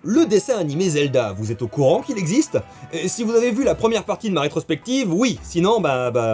Le dessin animé Zelda, vous êtes au courant qu'il existe? Si vous avez vu la première partie de ma rétrospective, oui, sinon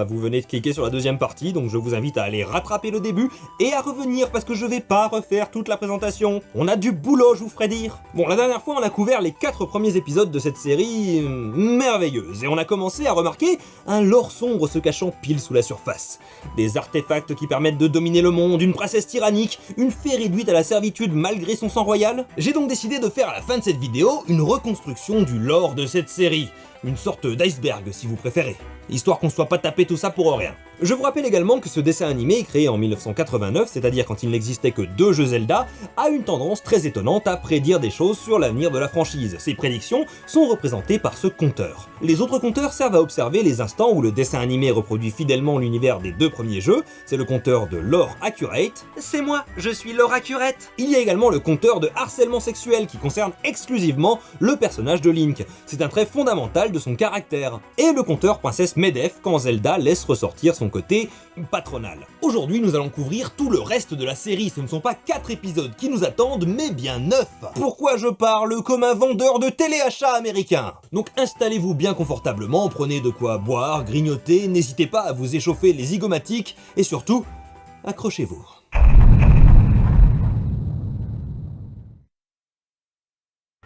vous venez de cliquer sur la deuxième partie, donc je vous invite à aller rattraper le début et à revenir parce que je vais pas refaire toute la présentation. On a du boulot, je vous ferai dire. Bon, la dernière fois on a couvert les 4 premiers épisodes de cette série merveilleuse et on a commencé à remarquer un lore sombre se cachant pile sous la surface. Des artefacts qui permettent de dominer le monde, une princesse tyrannique, une fée réduite à la servitude malgré son sang royal. J'ai donc décidé de faire à la fin de cette vidéo une reconstruction du lore de cette série, une sorte d'iceberg si vous préférez, histoire qu'on soit pas tapé tout ça pour rien. Je vous rappelle également que ce dessin animé, créé en 1989, c'est-à-dire quand il n'existait que 2 jeux Zelda, a une tendance très étonnante à prédire des choses sur l'avenir de la franchise. Ces prédictions sont représentées par ce compteur. Les autres compteurs servent à observer les instants où le dessin animé reproduit fidèlement l'univers des 2 premiers jeux, c'est le compteur de Lore Accurate. C'est moi, je suis Lore Accurate. Il y a également le compteur de harcèlement sexuel qui concerne exclusivement le personnage de Link. C'est un trait fondamental de son caractère. Et le compteur Princesse Medef quand Zelda laisse ressortir son côté patronal. Aujourd'hui, nous allons couvrir tout le reste de la série. Ce ne sont pas 4 épisodes qui nous attendent, mais bien 9. Pourquoi je parle comme un vendeur de téléachat américain? Donc installez-vous bien confortablement, prenez de quoi boire, grignoter, n'hésitez pas à vous échauffer les zygomatiques et surtout, accrochez-vous.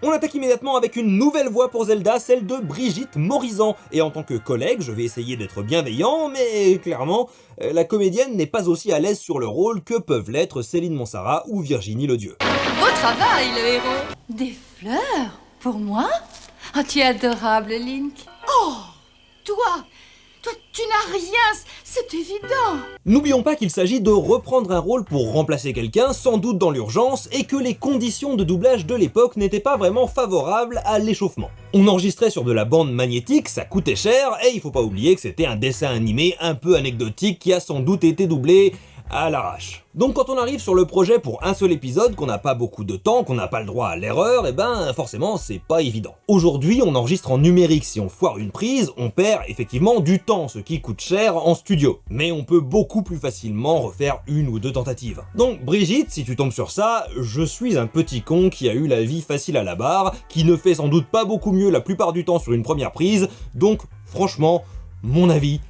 On attaque immédiatement avec une nouvelle voix pour Zelda, celle de Brigitte Morizan. Et en tant que collègue, je vais essayer d'être bienveillant, mais clairement, la comédienne n'est pas aussi à l'aise sur le rôle que peuvent l'être Céline Monsara ou Virginie Ledieu. Beau travail, le héros. Des fleurs? Pour moi? Oh, tu es adorable, Link. Oh, toi, tu n'as rien, c'est évident. N'oublions pas qu'il s'agit de reprendre un rôle pour remplacer quelqu'un, sans doute dans l'urgence, et que les conditions de doublage de l'époque n'étaient pas vraiment favorables à l'échauffement. On enregistrait sur de la bande magnétique, ça coûtait cher, et il faut pas oublier que c'était un dessin animé un peu anecdotique qui a sans doute été doublé à l'arrache. Donc quand on arrive sur le projet pour un seul épisode, qu'on n'a pas beaucoup de temps, qu'on n'a pas le droit à l'erreur, et forcément c'est pas évident. Aujourd'hui on enregistre en numérique, si on foire une prise, on perd effectivement du temps, ce qui coûte cher en studio. Mais on peut beaucoup plus facilement refaire 1 ou 2 tentatives. Donc Brigitte, si tu tombes sur ça, je suis un petit con qui a eu la vie facile à la barre, qui ne fait sans doute pas beaucoup mieux la plupart du temps sur une première prise, donc franchement, mon avis,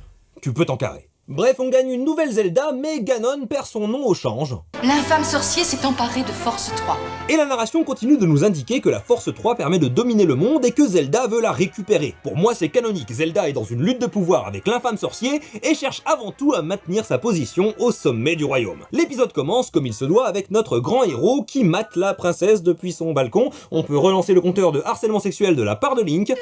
tu peux t'en carrer. Bref, on gagne une nouvelle Zelda, mais Ganon perd son nom au change. L'infâme sorcier s'est emparé de Force 3. Et la narration continue de nous indiquer que la Force 3 permet de dominer le monde et que Zelda veut la récupérer. Pour moi, c'est canonique, Zelda est dans une lutte de pouvoir avec l'infâme sorcier et cherche avant tout à maintenir sa position au sommet du royaume. L'épisode commence comme il se doit avec notre grand héros qui mate la princesse depuis son balcon. On peut relancer le compteur de harcèlement sexuel de la part de Link.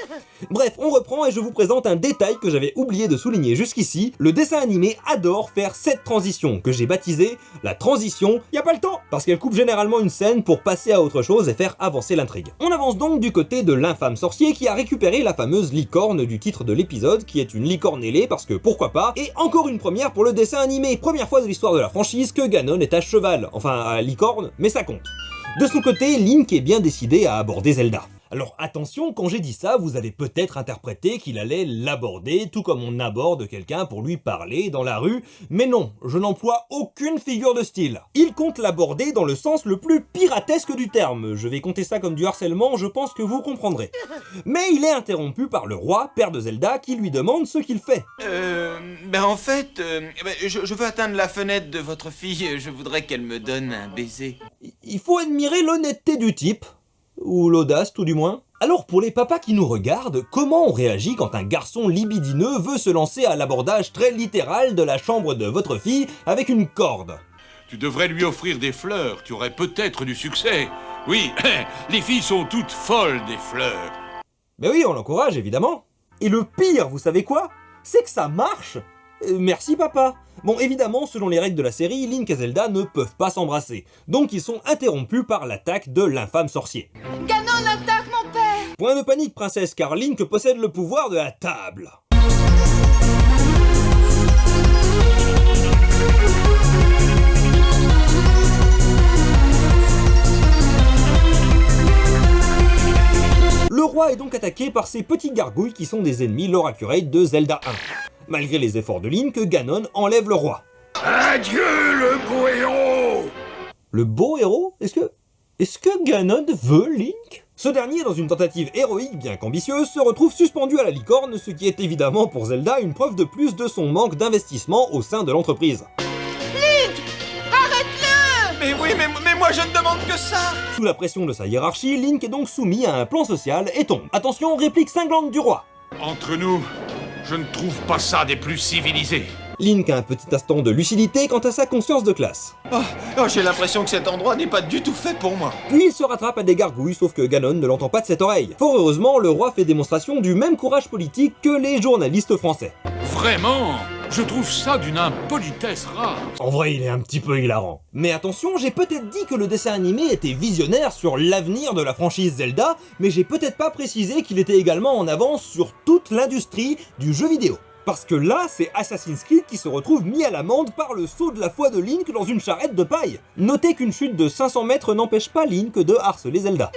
Bref, on reprend et je vous présente un détail que j'avais oublié de souligner jusqu'ici. Le dessin animé adore faire cette transition que j'ai baptisée la transition y a pas le temps parce qu'elle coupe généralement une scène pour passer à autre chose et faire avancer l'intrigue. On avance donc du côté de l'infâme sorcier qui a récupéré la fameuse licorne du titre de l'épisode qui est une licorne ailée parce que pourquoi pas, et encore une première pour le dessin animé, première fois de l'histoire de la franchise que Ganon est à cheval, enfin à licorne, mais ça compte. De son côté, Link est bien décidé à aborder Zelda. Alors attention, quand j'ai dit ça, vous avez peut-être interprété qu'il allait l'aborder, tout comme on aborde quelqu'un pour lui parler dans la rue, mais non, je n'emploie aucune figure de style. Il compte l'aborder dans le sens le plus piratesque du terme, je vais compter ça comme du harcèlement, je pense que vous comprendrez. Mais il est interrompu par le roi, père de Zelda, qui lui demande ce qu'il fait. En fait, je veux atteindre la fenêtre de votre fille, je voudrais qu'elle me donne un baiser. Il faut admirer l'honnêteté du type. Ou l'audace tout du moins. Alors pour les papas qui nous regardent, comment on réagit quand un garçon libidineux veut se lancer à l'abordage très littéral de la chambre de votre fille avec une corde? Tu devrais lui offrir des fleurs, tu aurais peut-être du succès. Oui, les filles sont toutes folles des fleurs. Mais oui, on l'encourage évidemment. Et le pire, vous savez quoi? C'est que ça marche. Merci papa. Bon, évidemment, selon les règles de la série, Link et Zelda ne peuvent pas s'embrasser. Donc ils sont interrompus par l'attaque de l'infâme sorcier. Ganon attaque mon père! Point de panique, princesse, car Link possède le pouvoir de la table. Le roi est donc attaqué par ces petits gargouilles qui sont des ennemis lore accurate de Zelda 1. Malgré les efforts de Link, Ganon enlève le roi. Adieu le beau héros! Le beau héros? Est-ce que Ganon veut Link? Ce dernier, dans une tentative héroïque bien qu'ambitieuse, se retrouve suspendu à la licorne, ce qui est évidemment pour Zelda une preuve de plus de son manque d'investissement au sein de l'entreprise. Mais oui, mais moi je ne demande que ça. Sous la pression de sa hiérarchie, Link est donc soumis à un plan social et tombe. Attention, réplique cinglante du roi. Entre nous, je ne trouve pas ça des plus civilisés. Link a un petit instant de lucidité quant à sa conscience de classe. Oh, j'ai l'impression que cet endroit n'est pas du tout fait pour moi. Puis il se rattrape à des gargouilles, sauf que Ganon ne l'entend pas de cette oreille. Fort heureusement, le roi fait démonstration du même courage politique que les journalistes français. Vraiment, je trouve ça d'une impolitesse rare. En vrai, il est un petit peu hilarant. Mais attention, j'ai peut-être dit que le dessin animé était visionnaire sur l'avenir de la franchise Zelda, mais j'ai peut-être pas précisé qu'il était également en avance sur toute l'industrie du jeu vidéo. Parce que là, c'est Assassin's Creed qui se retrouve mis à l'amende par le saut de la foi de Link dans une charrette de paille. Notez qu'une chute de 500 mètres n'empêche pas Link de harceler Zelda.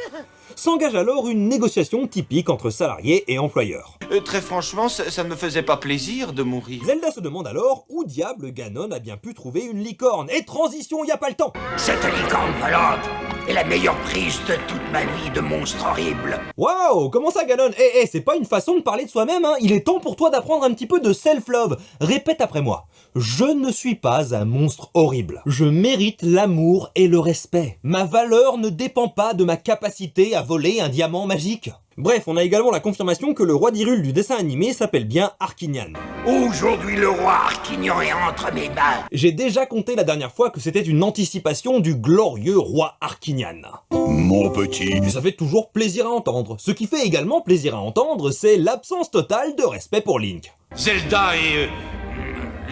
S'engage alors une négociation typique entre salariés et employeurs. Très franchement, ça ne me faisait pas plaisir de mourir. Zelda se demande alors où diable Ganon a bien pu trouver une licorne. Et transition, y a pas le temps. Cette licorne volante est la meilleure prise de toute ma vie de monstre horrible. Waouh, comment ça Ganon? C'est pas une façon de parler de soi-même, hein. Il est temps pour toi d'apprendre un petit peu de self-love. Répète après moi. Je ne suis pas un monstre horrible. Je mérite l'amour et le respect. Ma valeur ne dépend pas de ma capacité à voler un diamant magique. Bref, on a également la confirmation que le roi d'Hyrule du dessin animé s'appelle bien Arquinian. Aujourd'hui, le roi Arquignan est entre mes mains. J'ai déjà compté la dernière fois que c'était une anticipation du glorieux roi Arquinian. Mon petit. Et ça fait toujours plaisir à entendre. Ce qui fait également plaisir à entendre, c'est l'absence totale de respect pour Link. Zelda et...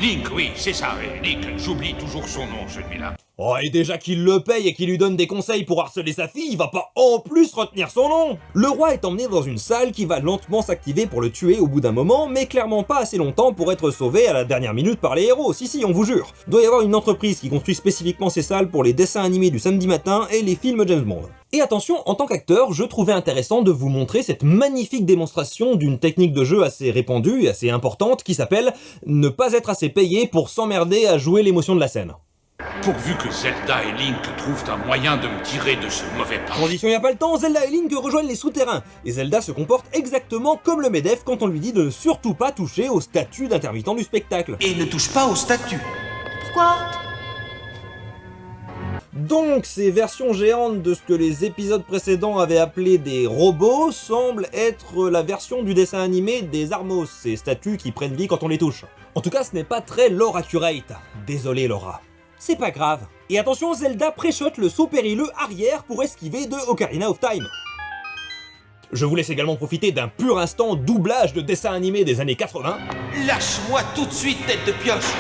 Link, oui, c'est ça, Link. J'oublie toujours son nom, celui-là. Oh, et déjà qu'il le paye et qu'il lui donne des conseils pour harceler sa fille, il va pas en plus retenir son nom. Le roi est emmené dans une salle qui va lentement s'activer pour le tuer au bout d'un moment, mais clairement pas assez longtemps pour être sauvé à la dernière minute par les héros. Si, on vous jure. Doit y avoir une entreprise qui construit spécifiquement ces salles pour les dessins animés du samedi matin et les films James Bond. Et attention, en tant qu'acteur, je trouvais intéressant de vous montrer cette magnifique démonstration d'une technique de jeu assez répandue et assez importante qui s'appelle ne pas être assez payé pour s'emmerder à jouer l'émotion de la scène. Pourvu que Zelda et Link trouvent un moyen de me tirer de ce mauvais pas. Transition, y a pas le temps, Zelda et Link rejoignent les souterrains. Et Zelda se comporte exactement comme le MEDEF quand on lui dit de ne surtout pas toucher au statut d'intermittent du spectacle. Et ne touche pas au statut. Pourquoi? Donc, ces versions géantes de ce que les épisodes précédents avaient appelé des robots semblent être la version du dessin animé des Armos, ces statues qui prennent vie quand on les touche. En tout cas, ce n'est pas très lore accurate. Désolé Laura. C'est pas grave. Et attention, Zelda préchote le saut périlleux arrière pour esquiver de Ocarina of Time. Je vous laisse également profiter d'un pur instant doublage de dessin animé des années 80. Lâche-moi tout de suite, tête de pioche.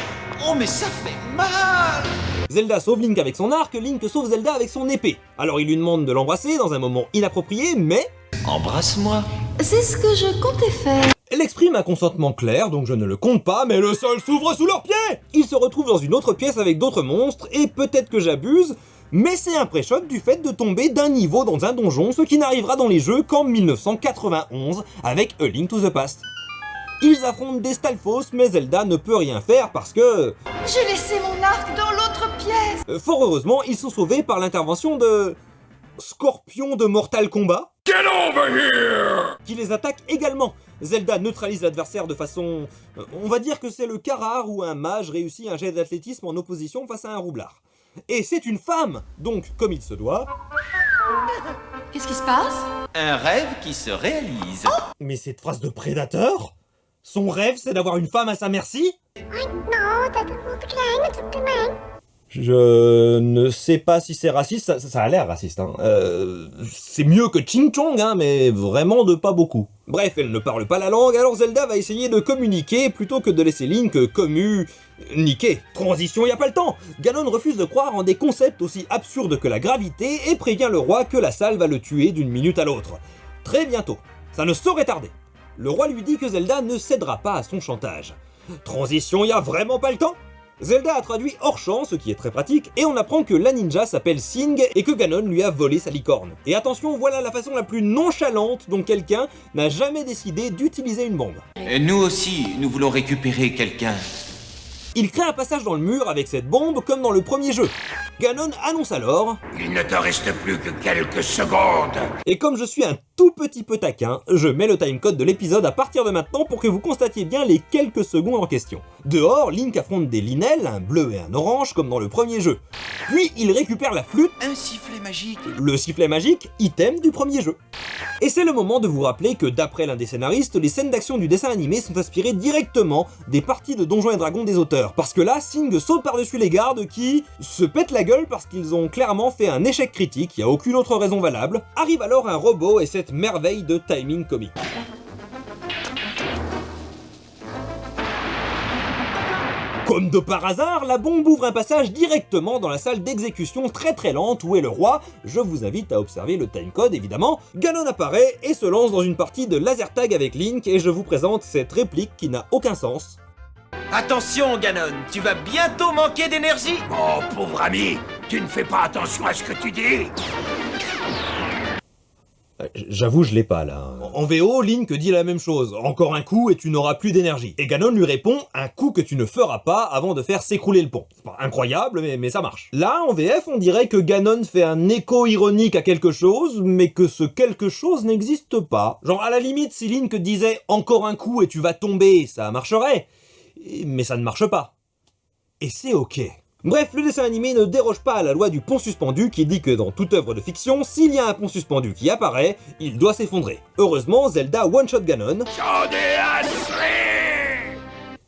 Oh, mais ça fait mal. Zelda sauve Link avec son arc, Link sauve Zelda avec son épée. Alors il lui demande de l'embrasser dans un moment inapproprié, mais... Embrasse-moi. C'est ce que je comptais faire. Elle exprime un consentement clair, donc je ne le compte pas, mais le sol s'ouvre sous leurs pieds. Ils se retrouvent dans une autre pièce avec d'autres monstres, et peut-être que j'abuse, mais c'est un pré-shot du fait de tomber d'un niveau dans un donjon, ce qui n'arrivera dans les jeux qu'en 1991, avec A Link to the Past. Ils affrontent des Stalfos, mais Zelda ne peut rien faire parce que... J'ai laissé mon arc dans l'autre pièce. Fort heureusement, ils sont sauvés par l'intervention de... Scorpion de Mortal Kombat. Get over here! Qui les attaque également. Zelda neutralise l'adversaire de façon... on va dire que c'est le cas rare où un mage réussit un jet d'athlétisme en opposition face à un roublard. Et c'est une femme, donc comme il se doit... Qu'est-ce qui se passe? Un rêve qui se réalise. Mais cette phrase de prédateur? Son rêve, c'est d'avoir une femme à sa merci? Je ne sais pas si c'est raciste, ça a l'air raciste, hein. C'est mieux que Ching Chong, hein, mais vraiment de pas beaucoup. Bref, elle ne parle pas la langue, alors Zelda va essayer de communiquer plutôt que de laisser Link niquer. Transition, y a pas le temps. Ganon refuse de croire en des concepts aussi absurdes que la gravité et prévient le roi que la salle va le tuer d'une minute à l'autre. Très bientôt. Ça ne saurait tarder. Le roi lui dit que Zelda ne cédera pas à son chantage. Transition, y a vraiment pas le temps. Zelda a traduit hors champ, ce qui est très pratique, et on apprend que la ninja s'appelle Sing et que Ganon lui a volé sa licorne. Et attention, voilà la façon la plus nonchalante dont quelqu'un n'a jamais décidé d'utiliser une bombe. Nous aussi, nous voulons récupérer quelqu'un. Il crée un passage dans le mur avec cette bombe comme dans le premier jeu. Ganon annonce alors « Il ne te reste plus que quelques secondes !» Et comme je suis un tout petit peu taquin, je mets le timecode de l'épisode à partir de maintenant pour que vous constatiez bien les quelques secondes en question. Dehors, Link affronte des Linel, un bleu et un orange comme dans le premier jeu. Puis il récupère la flûte, Un sifflet magique. le sifflet magique, item du premier jeu. Et c'est le moment de vous rappeler que d'après l'un des scénaristes, les scènes d'action du dessin animé sont inspirées directement des parties de Donjons et Dragons des auteurs. Parce que là, Sing saute par-dessus les gardes qui se pètent la gueule parce qu'ils ont clairement fait un échec critique, il n'y a aucune autre raison valable. Arrive alors un robot et cette merveille de timing comique. Comme de par hasard, la bombe ouvre un passage directement dans la salle d'exécution très lente où est le roi. Je vous invite à observer le timecode évidemment. Ganon apparaît et se lance dans une partie de laser tag avec Link et je vous présente cette réplique qui n'a aucun sens. Attention, Ganon, tu vas bientôt manquer d'énergie. Oh, pauvre ami, tu ne fais pas attention à ce que tu dis. J'avoue, je l'ai pas là. En VO, Link dit la même chose. Encore un coup et tu n'auras plus d'énergie. Et Ganon lui répond, un coup que tu ne feras pas avant de faire s'écrouler le pont. C'est pas incroyable, mais ça marche. Là, en VF, on dirait que Ganon fait un écho ironique à quelque chose, mais que ce quelque chose n'existe pas. Genre, à la limite, si Link disait encore un coup et tu vas tomber, ça marcherait. Mais ça ne marche pas. Et c'est ok. Bref, le dessin animé ne déroge pas à la loi du pont suspendu qui dit que dans toute œuvre de fiction, s'il y a un pont suspendu qui apparaît, il doit s'effondrer. Heureusement, Zelda one-shot Ganon. J'en ai assez.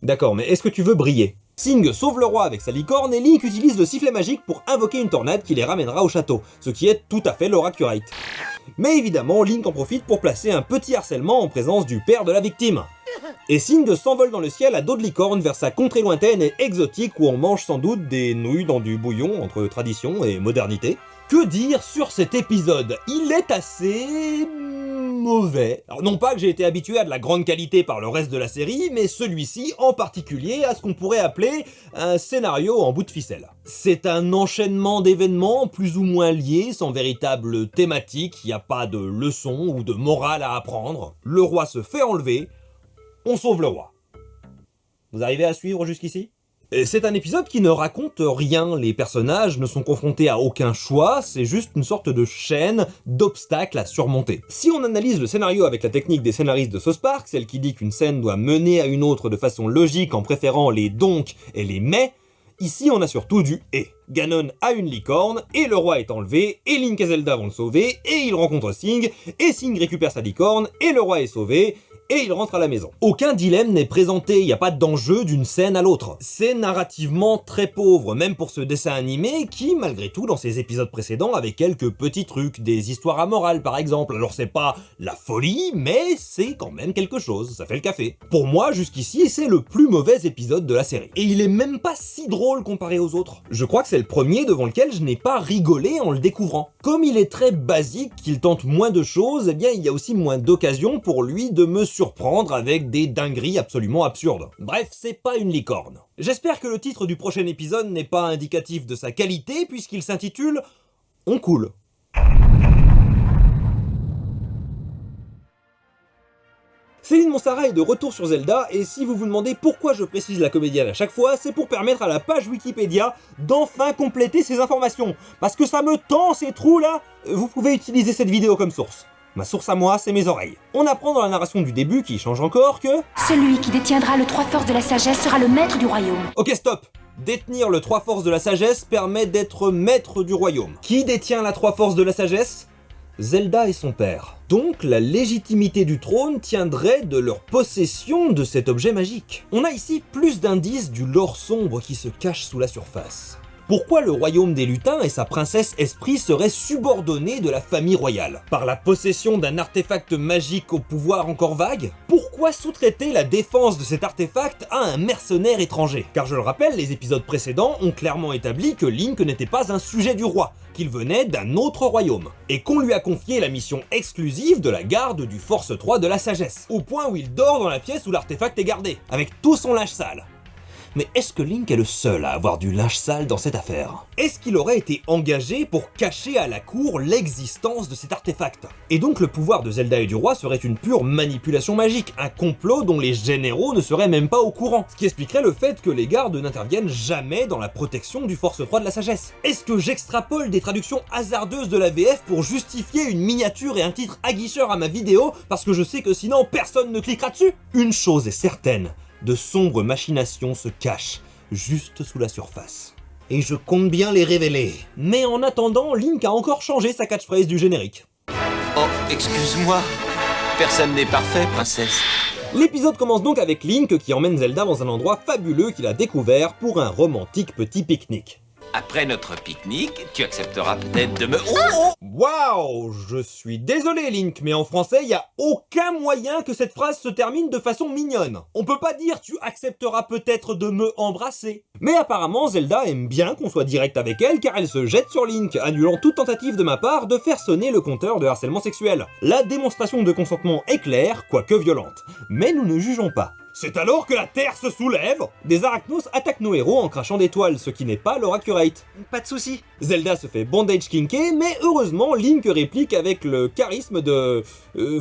D'accord, mais est-ce que tu veux briller? Sing sauve le roi avec sa licorne et Link utilise le sifflet magique pour invoquer une tornade qui les ramènera au château, ce qui est tout à fait Laura Curate. Mais évidemment, Link en profite pour placer un petit harcèlement en présence du père de la victime. Et Sing s'envole dans le ciel à dos de licorne vers sa contrée lointaine et exotique où on mange sans doute des nouilles dans du bouillon entre tradition et modernité. Que dire sur cet épisode? Il est assez mauvais. Alors non pas que j'ai été habitué à de la grande qualité par le reste de la série, mais celui-ci en particulier a ce qu'on pourrait appeler un scénario en bout de ficelle. C'est un enchaînement d'événements plus ou moins liés, sans véritable thématique, il n'y a pas de leçon ou de morale à apprendre. Le roi se fait enlever, on sauve le roi. Vous arrivez à suivre jusqu'ici ? C'est un épisode qui ne raconte rien, les personnages ne sont confrontés à aucun choix, c'est juste une sorte de chaîne d'obstacles à surmonter. Si on analyse le scénario avec la technique des scénaristes de South Park, celle qui dit qu'une scène doit mener à une autre de façon logique en préférant les donc et les mais, ici on a surtout du et. Ganon a une licorne, et le roi est enlevé, et Link et Zelda vont le sauver, et il rencontre Sing, et Sing récupère sa licorne, et le roi est sauvé, et il rentre à la maison. Aucun dilemme n'est présenté, il n'y a pas d'enjeu d'une scène à l'autre. C'est narrativement très pauvre, même pour ce dessin animé qui, malgré tout, dans ses épisodes précédents, avait quelques petits trucs, des histoires à morale par exemple. Alors c'est pas la folie, mais c'est quand même quelque chose, ça fait le café. Pour moi, jusqu'ici, c'est le plus mauvais épisode de la série. Et il est même pas si drôle comparé aux autres. Je crois que c'est le premier devant lequel je n'ai pas rigolé en le découvrant. Comme il est très basique, qu'il tente moins de choses, eh bien il y a aussi moins d'occasions pour lui de me surprendre avec des dingueries absolument absurdes. Bref, c'est pas une licorne. J'espère que le titre du prochain épisode n'est pas indicatif de sa qualité puisqu'il s'intitule « On coule ». Céline Monsara est de retour sur Zelda, et si vous vous demandez pourquoi je précise la comédienne à chaque fois, c'est pour permettre à la page Wikipédia d'enfin compléter ces informations. Parce que ça me tend ces trous là, vous pouvez utiliser cette vidéo comme source. Ma source à moi, c'est mes oreilles. On apprend dans la narration du début, qui change encore, que... Celui qui détiendra le 3 forces de la sagesse sera le maître du royaume. Ok, stop. Détenir le 3 forces de la sagesse permet d'être maître du royaume. Qui détient la 3 forces de la sagesse ? Zelda et son père. Donc la légitimité du trône tiendrait de leur possession de cet objet magique. On a ici plus d'indices du lore sombre qui se cache sous la surface. Pourquoi le royaume des lutins et sa princesse Esprit seraient subordonnés de la famille royale? Par la possession d'un artefact magique au pouvoir encore vague? Pourquoi sous-traiter la défense de cet artefact à un mercenaire étranger? Car je le rappelle, les épisodes précédents ont clairement établi que Link n'était pas un sujet du roi, qu'il venait d'un autre royaume, et qu'on lui a confié la mission exclusive de la garde du Force 3 de la sagesse, au point où il dort dans la pièce où l'artefact est gardé, avec tout son linge sale. Mais est-ce que Link est le seul à avoir du linge sale dans cette affaire? Est-ce qu'il aurait été engagé pour cacher à la cour l'existence de cet artefact? Et donc le pouvoir de Zelda et du roi serait une pure manipulation magique, un complot dont les généraux ne seraient même pas au courant, ce qui expliquerait le fait que les gardes n'interviennent jamais dans la protection du Force 3 de la sagesse. Est-ce que j'extrapole des traductions hasardeuses de la VF pour justifier une miniature et un titre aguicheur à ma vidéo parce que je sais que sinon personne ne cliquera dessus? Une chose est certaine, de sombres machinations se cachent juste sous la surface. Et je compte bien les révéler. Mais en attendant, Link a encore changé sa catchphrase du générique. Oh, excuse-moi. Personne n'est parfait, princesse. L'épisode commence donc avec Link qui emmène Zelda dans un endroit fabuleux qu'il a découvert pour un romantique petit pique-nique. Après notre pique-nique, tu accepteras peut-être de me... Oh! Waouh! Je suis désolé Link, mais en français, il y a aucun moyen que cette phrase se termine de façon mignonne. On peut pas dire tu accepteras peut-être de me embrasser. Mais apparemment, Zelda aime bien qu'on soit direct avec elle car elle se jette sur Link, annulant toute tentative de ma part de faire sonner le compteur de harcèlement sexuel. La démonstration de consentement est claire, quoique violente. Mais nous ne jugeons pas. C'est alors que la Terre se soulève. Des arachnos attaquent nos héros en crachant des toiles, ce qui n'est pas leur accurate. Pas de soucis. Zelda se fait bandage kinké, mais heureusement Link réplique avec le charisme de...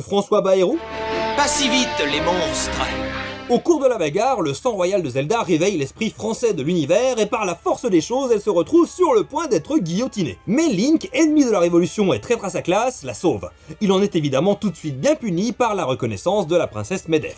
François Bayrou. Pas si vite, les monstres. Au cours de la bagarre, le sang royal de Zelda réveille l'esprit français de l'univers et par la force des choses, elle se retrouve sur le point d'être guillotinée. Mais Link, ennemi de la révolution et traître à sa classe, la sauve. Il en est évidemment tout de suite bien puni par la reconnaissance de la princesse Medef.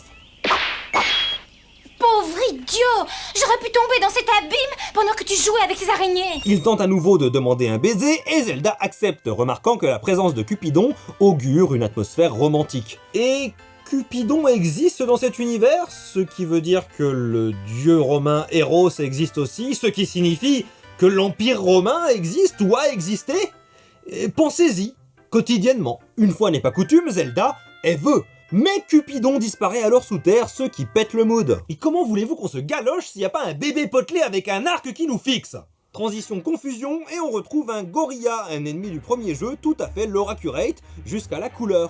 Pauvre idiot! J'aurais pu tomber dans cet abîme pendant que tu jouais avec ces araignées! Il tente à nouveau de demander un baiser et Zelda accepte, remarquant que la présence de Cupidon augure une atmosphère romantique. Et Cupidon existe dans cet univers, ce qui veut dire que le dieu romain Eros existe aussi, ce qui signifie que l'Empire romain existe ou a existé. Pensez-y, quotidiennement. Une fois n'est pas coutume, Zelda, elle veut. Mais Cupidon disparaît alors sous terre, ce qui pète le mood. Et comment voulez-vous qu'on se galoche s'il n'y a pas un bébé potelé avec un arc qui nous fixe? Transition confusion, et on retrouve un gorilla, un ennemi du premier jeu, tout à fait lore accurate, jusqu'à la couleur.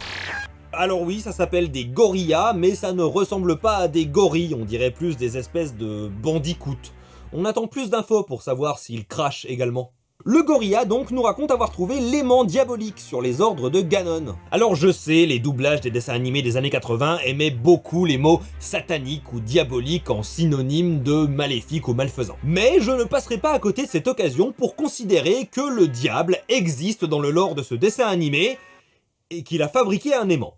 Alors oui, ça s'appelle des gorillas, mais ça ne ressemble pas à des gorilles, on dirait plus des espèces de bandicoots. On attend plus d'infos pour savoir s'ils crachent également. Le gorilla donc nous raconte avoir trouvé l'aimant diabolique sur les ordres de Ganon. Alors je sais, les doublages des dessins animés des années 80 aimaient beaucoup les mots satanique ou diabolique en synonyme de maléfique ou malfaisant. Mais je ne passerai pas à côté de cette occasion pour considérer que le diable existe dans le lore de ce dessin animé et qu'il a fabriqué un aimant.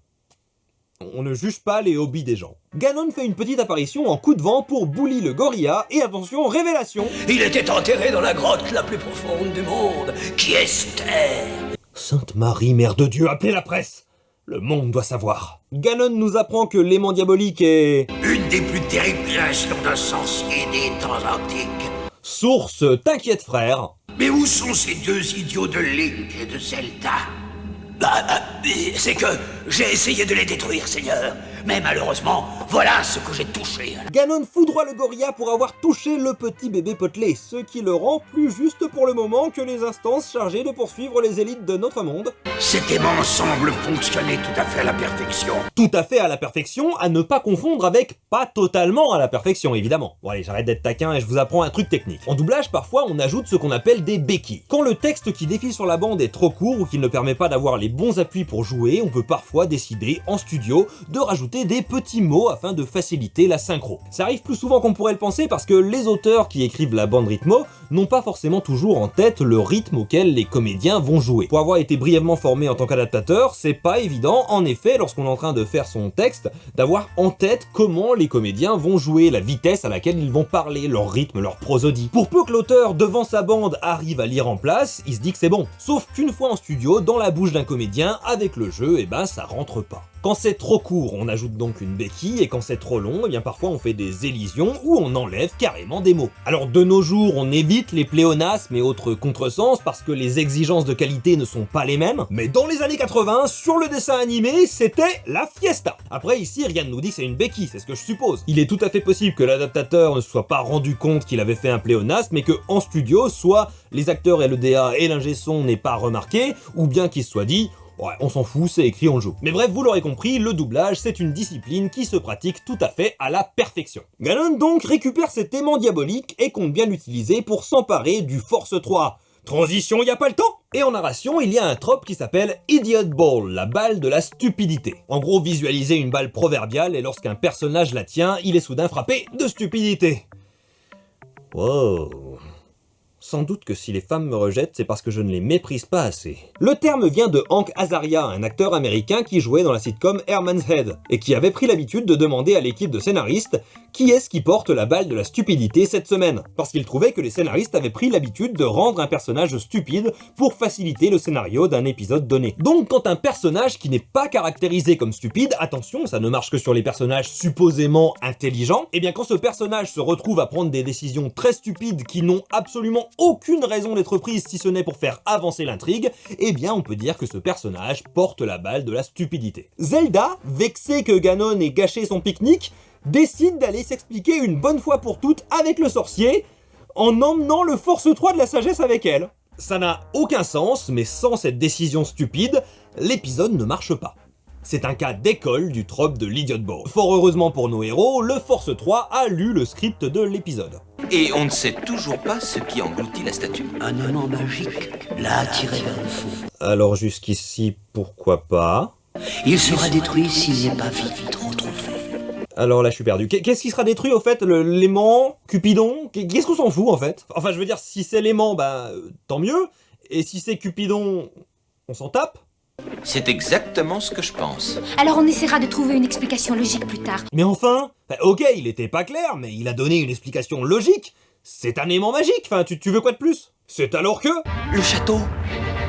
On ne juge pas les hobbies des gens. Ganon fait une petite apparition en coup de vent pour bully le gorilla, et attention, révélation! Il était enterré dans la grotte la plus profonde du monde, qui est Stère. Sainte Marie, Mère de Dieu, appelez la presse! Le monde doit savoir. Ganon nous apprend que l'aimant diabolique est... Une des plus terribles créations d'un sorcier des temps antiques. Source, t'inquiète frère. Mais où sont ces deux idiots de Link et de Zelda? C'est que j'ai essayé de les détruire, Seigneur. Mais malheureusement, voilà ce que j'ai touché. Ganon foudroie le gorilla pour avoir touché le petit bébé potelé, ce qui le rend plus juste pour le moment que les instances chargées de poursuivre les élites de notre monde. Cet aimant semble fonctionner tout à fait à la perfection. Tout à fait à la perfection, à ne pas confondre avec pas totalement à la perfection, évidemment. Bon allez, j'arrête d'être taquin et je vous apprends un truc technique. En doublage, parfois, on ajoute ce qu'on appelle des béquilles. Quand le texte qui défile sur la bande est trop court ou qu'il ne permet pas d'avoir les bons appuis pour jouer, on peut parfois décider, en studio, de rajouter des petits mots afin de faciliter la synchro. Ça arrive plus souvent qu'on pourrait le penser parce que les auteurs qui écrivent la bande rythmo n'ont pas forcément toujours en tête le rythme auquel les comédiens vont jouer. Pour avoir été brièvement formé en tant qu'adaptateur, c'est pas évident, en effet, lorsqu'on est en train de faire son texte, d'avoir en tête comment les comédiens vont jouer, la vitesse à laquelle ils vont parler, leur rythme, leur prosodie. Pour peu que l'auteur, devant sa bande, arrive à lire en place, il se dit que c'est bon. Sauf qu'une fois en studio, dans la bouche d'un comédien, avec le jeu, eh ben ça rentre pas. Quand c'est trop court, on ajoute donc une béquille, et quand c'est trop long, eh bien parfois on fait des élisions où on enlève carrément des mots. Alors de nos jours, on évite les pléonasmes et autres contresens parce que les exigences de qualité ne sont pas les mêmes, mais dans les années 80, sur le dessin animé, c'était la fiesta. Après ici, rien ne nous dit que c'est une béquille, c'est ce que je suppose. Il est tout à fait possible que l'adaptateur ne se soit pas rendu compte qu'il avait fait un pléonasme, mais que en studio, soit les acteurs et le DA et l'ingé son n'aient pas remarqué, ou bien qu'il se soit dit Ouais, on s'en fout, c'est écrit, on le joue. Mais bref, vous l'aurez compris, le doublage, c'est une discipline qui se pratique tout à fait à la perfection. Ganon donc récupère cet aimant diabolique et compte bien l'utiliser pour s'emparer du Force 3. Transition, y a pas le temps! Et en narration, il y a un trope qui s'appelle Idiot Ball, la balle de la stupidité. En gros, visualisez une balle proverbiale et lorsqu'un personnage la tient, il est soudain frappé de stupidité. Wow. Sans doute que si les femmes me rejettent, c'est parce que je ne les méprise pas assez. Le terme vient de Hank Azaria, un acteur américain qui jouait dans la sitcom Herman's Head, et qui avait pris l'habitude de demander à l'équipe de scénaristes qui est-ce qui porte la balle de la stupidité cette semaine, parce qu'il trouvait que les scénaristes avaient pris l'habitude de rendre un personnage stupide pour faciliter le scénario d'un épisode donné. Donc quand un personnage qui n'est pas caractérisé comme stupide, attention, ça ne marche que sur les personnages supposément intelligents, et bien quand ce personnage se retrouve à prendre des décisions très stupides qui n'ont absolument aucune raison d'être prise si ce n'est pour faire avancer l'intrigue, eh bien on peut dire que ce personnage porte la balle de la stupidité. Zelda, vexée que Ganon ait gâché son pique-nique, décide d'aller s'expliquer une bonne fois pour toutes avec le sorcier, en emmenant le Force 3 de la sagesse avec elle. Ça n'a aucun sens, mais sans cette décision stupide, l'épisode ne marche pas. C'est un cas d'école du trope de l'Idiot Ball. Fort heureusement pour nos héros, le Force 3 a lu le script de l'épisode. Et on ne sait toujours pas ce qui engloutit la statue. Un aimant magique l'a attiré vers le fond. Alors jusqu'ici, pourquoi pas? Il sera détruit s'il n'est pas vite trop fait. Alors là, je suis perdu. Qu'est-ce qui sera détruit, au fait? L'aimant? Cupidon? Qu'est-ce qu'on s'en fout, en fait? Enfin, je veux dire, si c'est l'aimant, bah, tant mieux. Et si c'est Cupidon, on s'en tape? C'est exactement ce que je pense. Alors on essaiera de trouver une explication logique plus tard. Mais enfin, ok, il était pas clair, mais il a donné une explication logique. C'est un aimant magique, enfin, tu veux quoi de plus? C'est alors que... Le château,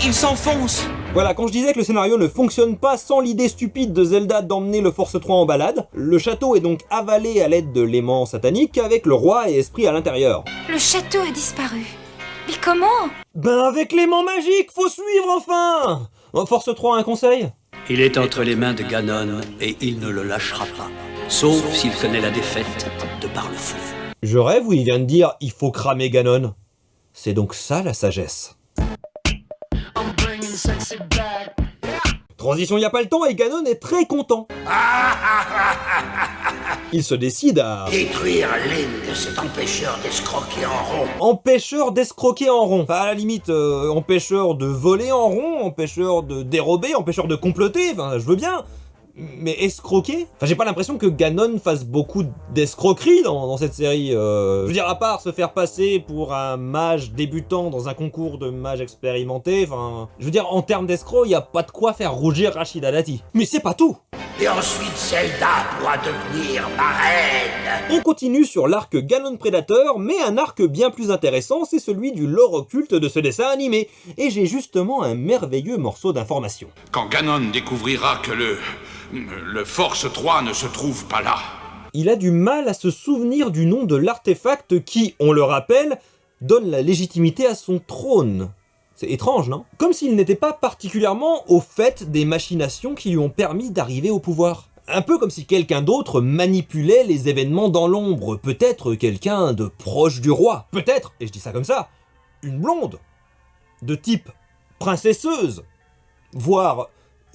il s'enfonce. Voilà, quand je disais que le scénario ne fonctionne pas sans l'idée stupide de Zelda d'emmener le Force 3 en balade, le château est donc avalé à l'aide de l'aimant satanique avec le roi et esprit à l'intérieur. Le château a disparu. Mais comment? Ben avec l'aimant magique, faut suivre enfin! Force 3 un conseil? Il est entre les mains de Ganon et il ne le lâchera pas. Sauf s'il connaît la défaite de par le feu. Je rêve ou il vient de dire il faut cramer Ganon? C'est donc ça la sagesse. Transition, y a pas le temps et Ganon est très content. Il se décide à... Détruire Link, cet empêcheur d'escroquer en rond. Empêcheur d'escroquer en rond. Enfin, à la limite, empêcheur de voler en rond, empêcheur de dérober, empêcheur de comploter, enfin, je veux bien. Mais escroquer? Enfin, j'ai pas l'impression que Ganon fasse beaucoup d'escroqueries dans cette série. Je veux dire, à part se faire passer pour un mage débutant dans un concours de mage expérimenté, enfin... Je veux dire, en termes d'escroc, y a pas de quoi faire rougir Rashida Dati. Mais c'est pas tout! Et ensuite Zelda pourra devenir ma reine. On continue sur l'arc Ganon Predator, mais un arc bien plus intéressant, c'est celui du lore occulte de ce dessin animé. Et j'ai justement un merveilleux morceau d'information. Quand Ganon découvrira que le Force 3 ne se trouve pas là. Il a du mal à se souvenir du nom de l'artefact qui, on le rappelle, donne la légitimité à son trône. C'est étrange, non? Comme s'il n'était pas particulièrement au fait des machinations qui lui ont permis d'arriver au pouvoir. Un peu comme si quelqu'un d'autre manipulait les événements dans l'ombre. Peut-être quelqu'un de proche du roi. Peut-être, et je dis ça comme ça, une blonde. De type princesseuse. Voire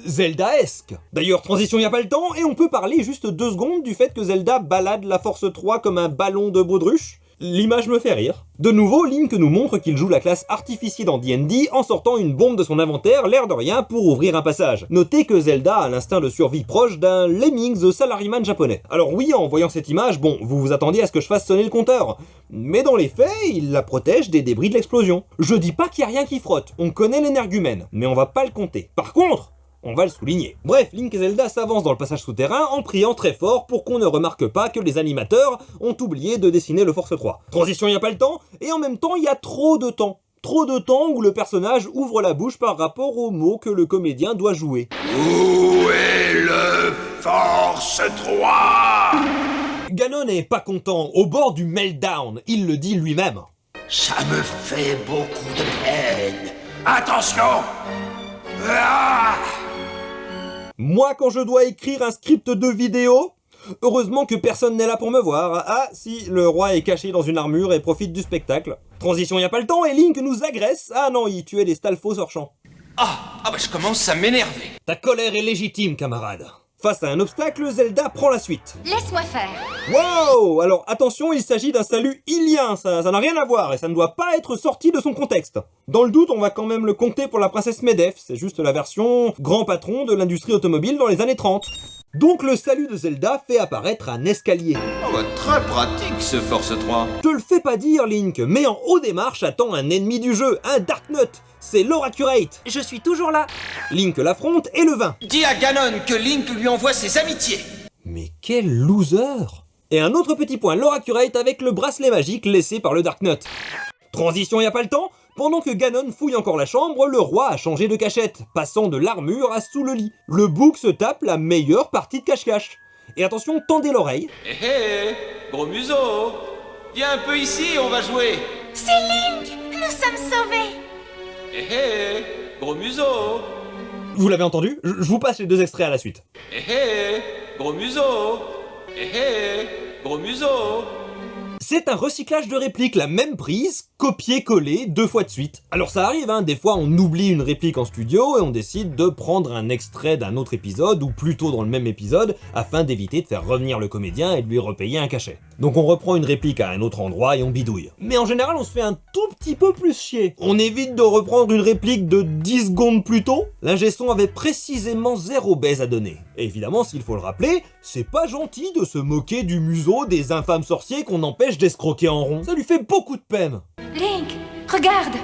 Zeldaesque. D'ailleurs, transition, y a pas le temps, et on peut parler juste 2 secondes du fait que Zelda balade la Force 3 comme un ballon de baudruche. L'image me fait rire. De nouveau, Link nous montre qu'il joue la classe artificier dans D&D en sortant une bombe de son inventaire, l'air de rien, pour ouvrir un passage. Notez que Zelda a l'instinct de survie proche d'un Lemmings the Salaryman japonais. Alors oui, en voyant cette image, bon, vous vous attendiez à ce que je fasse sonner le compteur. Mais dans les faits, il la protège des débris de l'explosion. Je dis pas qu'il y a rien qui frotte, on connaît l'énergumène, mais on va pas le compter. Par contre, on va le souligner. Bref, Link et Zelda s'avancent dans le passage souterrain en priant très fort pour qu'on ne remarque pas que les animateurs ont oublié de dessiner le Force 3. Transition, y a pas le temps, et en même temps, il y a trop de temps. Trop de temps où le personnage ouvre la bouche par rapport aux mots que le comédien doit jouer. Où est le Force 3? Ganon n'est pas content, au bord du meltdown, il le dit lui-même. Ça me fait beaucoup de peine. Attention! Ah! Moi, quand je dois écrire un script de vidéo, heureusement que personne n'est là pour me voir. Ah, si, le roi est caché dans une armure et profite du spectacle. Transition, y a pas le temps, et Link nous agresse. Ah non, il tuait des stalfos hors champ. Ah bah je commence à m'énerver. Ta colère est légitime, camarade. Face à un obstacle, Zelda prend la suite. Laisse-moi faire. Wow! Alors attention, il s'agit d'un salut ilien, ça n'a rien à voir et ça ne doit pas être sorti de son contexte. Dans le doute, on va quand même le compter pour la princesse Medef, c'est juste la version grand patron de l'industrie automobile dans les années 30. Donc le salut de Zelda fait apparaître un escalier. Oh bah très pratique ce Force 3. Te le fais pas dire, Link, mais en haut des marches attend un ennemi du jeu, un Darknut. C'est l'Oracurate. Je suis toujours là. Link l'affronte et le vainc. Dis à Ganon que Link lui envoie ses amitiés. Mais quel loser! Et un autre petit point, l'Oracurate avec le bracelet magique laissé par le Darknut. Transition, y a pas le temps? Pendant que Ganon fouille encore la chambre, le roi a changé de cachette, passant de l'armure à sous le lit. Le bouc se tape la meilleure partie de cache-cache. Et attention, tendez l'oreille. Hé hé, gros museau. Viens un peu ici, on va jouer. C'est Link. Nous sommes sauvés. Hé hé, gros museau. Vous l'avez entendu? Je vous passe les deux extraits à la suite. Hé hé, gros museau. Hé hé, gros museau. C'est un recyclage de répliques, la même prise, copier-coller 2 fois de suite. Alors ça arrive, hein, des fois on oublie une réplique en studio et on décide de prendre un extrait d'un autre épisode, ou plutôt dans le même épisode, afin d'éviter de faire revenir le comédien et de lui repayer un cachet. Donc on reprend une réplique à un autre endroit et on bidouille. Mais en général on se fait un tout petit peu plus chier. On évite de reprendre une réplique de 10 secondes plus tôt. L'ingé son avait précisément 0 baise à donner. Et évidemment, s'il faut le rappeler, c'est pas gentil de se moquer du museau des infâmes sorciers qu'on empêche d'escroquer en rond. Ça lui fait beaucoup de peine. Link, regarde.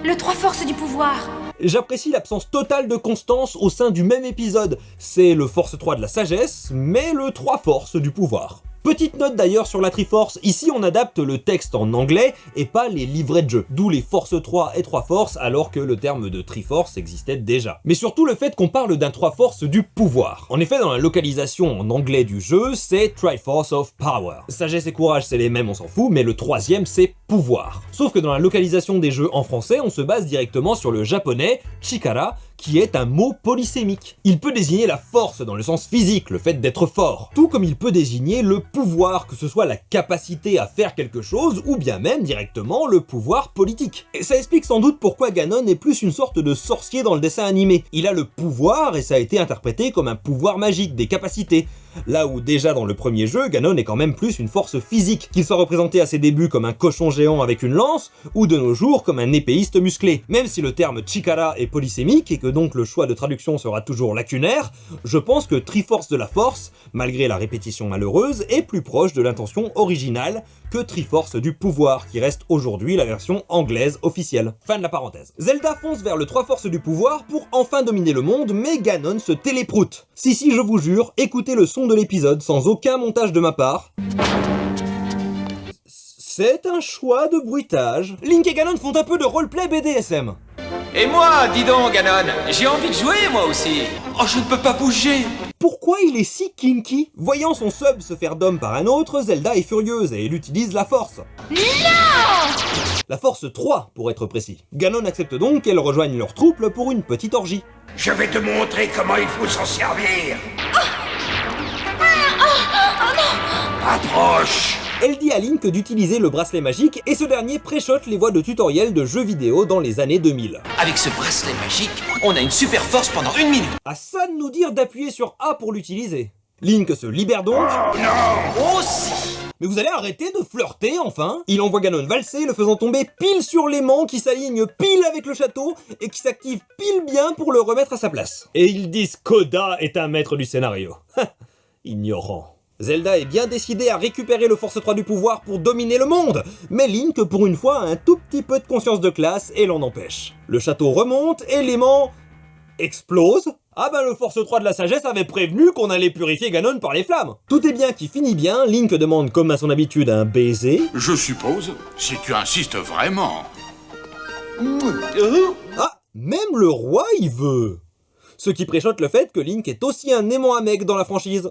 Le 3 forces du pouvoir. J'apprécie l'absence totale de constance au sein du même épisode. C'est le Force 3 de la sagesse, mais le 3 forces du pouvoir. Petite note d'ailleurs sur la Triforce, ici on adapte le texte en anglais et pas les livrets de jeu, d'où les Force 3 et 3 forces alors que le terme de Triforce existait déjà. Mais surtout le fait qu'on parle d'un 3 forces du pouvoir. En effet, dans la localisation en anglais du jeu, c'est Triforce of Power. Sagesse et courage c'est les mêmes, on s'en fout, mais le troisième c'est pouvoir. Sauf que dans la localisation des jeux en français, on se base directement sur le japonais Chikara, qui est un mot polysémique. Il peut désigner la force dans le sens physique, le fait d'être fort, tout comme il peut désigner le pouvoir, que ce soit la capacité à faire quelque chose, ou bien même directement le pouvoir politique. Et ça explique sans doute pourquoi Ganon est plus une sorte de sorcier dans le dessin animé. Il a le pouvoir et ça a été interprété comme un pouvoir magique, des capacités. Là où déjà dans le premier jeu, Ganon est quand même plus une force physique, qu'il soit représenté à ses débuts comme un cochon géant avec une lance, ou de nos jours comme un épéiste musclé. Même si le terme Chikara est polysémique et que donc le choix de traduction sera toujours lacunaire, je pense que Triforce de la Force, malgré la répétition malheureuse, est plus proche de l'intention originale que Triforce du pouvoir, qui reste aujourd'hui la version anglaise officielle. Fin de la parenthèse. Zelda fonce vers le 3 forces du pouvoir pour enfin dominer le monde, mais Ganon se téléproute. Si, je vous jure, écoutez le son de l'épisode sans aucun montage de ma part. C'est un choix de bruitage. Link et Ganon font un peu de roleplay BDSM. Et moi, dis donc, Ganon, j'ai envie de jouer moi aussi. Oh, je ne peux pas bouger. Pourquoi il est si kinky? Voyant son sub se faire d'homme par un autre, Zelda est furieuse et elle utilise la force. Non! La force 3, pour être précis. Ganon accepte donc qu'elle rejoigne leur troupe pour une petite orgie. Je vais te montrer comment il faut s'en servir. Approche. Elle dit à Link d'utiliser le bracelet magique et ce dernier préchote les voix de tutoriel de jeux vidéo dans les années 2000. Avec ce bracelet magique, on a une super force pendant 1 minute. À ça de nous dire d'appuyer sur A pour l'utiliser. Link se libère donc. Aussi. Mais vous allez arrêter de flirter enfin? Il envoie Ganon valser, le faisant tomber pile sur l'aimant qui s'aligne pile avec le château et qui s'active pile bien pour le remettre à sa place. Et ils disent qu'Oda est un maître du scénario. Ignorant. Zelda est bien décidée à récupérer le Force 3 du pouvoir pour dominer le monde, mais Link, pour une fois, a un tout petit peu de conscience de classe et l'en empêche. Le château remonte et l'aimant explose. Ah ben le Force 3 de la sagesse avait prévenu qu'on allait purifier Ganon par les flammes. Tout est bien qui finit bien, Link demande comme à son habitude un baiser. Je suppose, si tu insistes vraiment. Ah, même le roi y veut. Ce qui préchote le fait que Link est aussi un aimant à mec dans la franchise.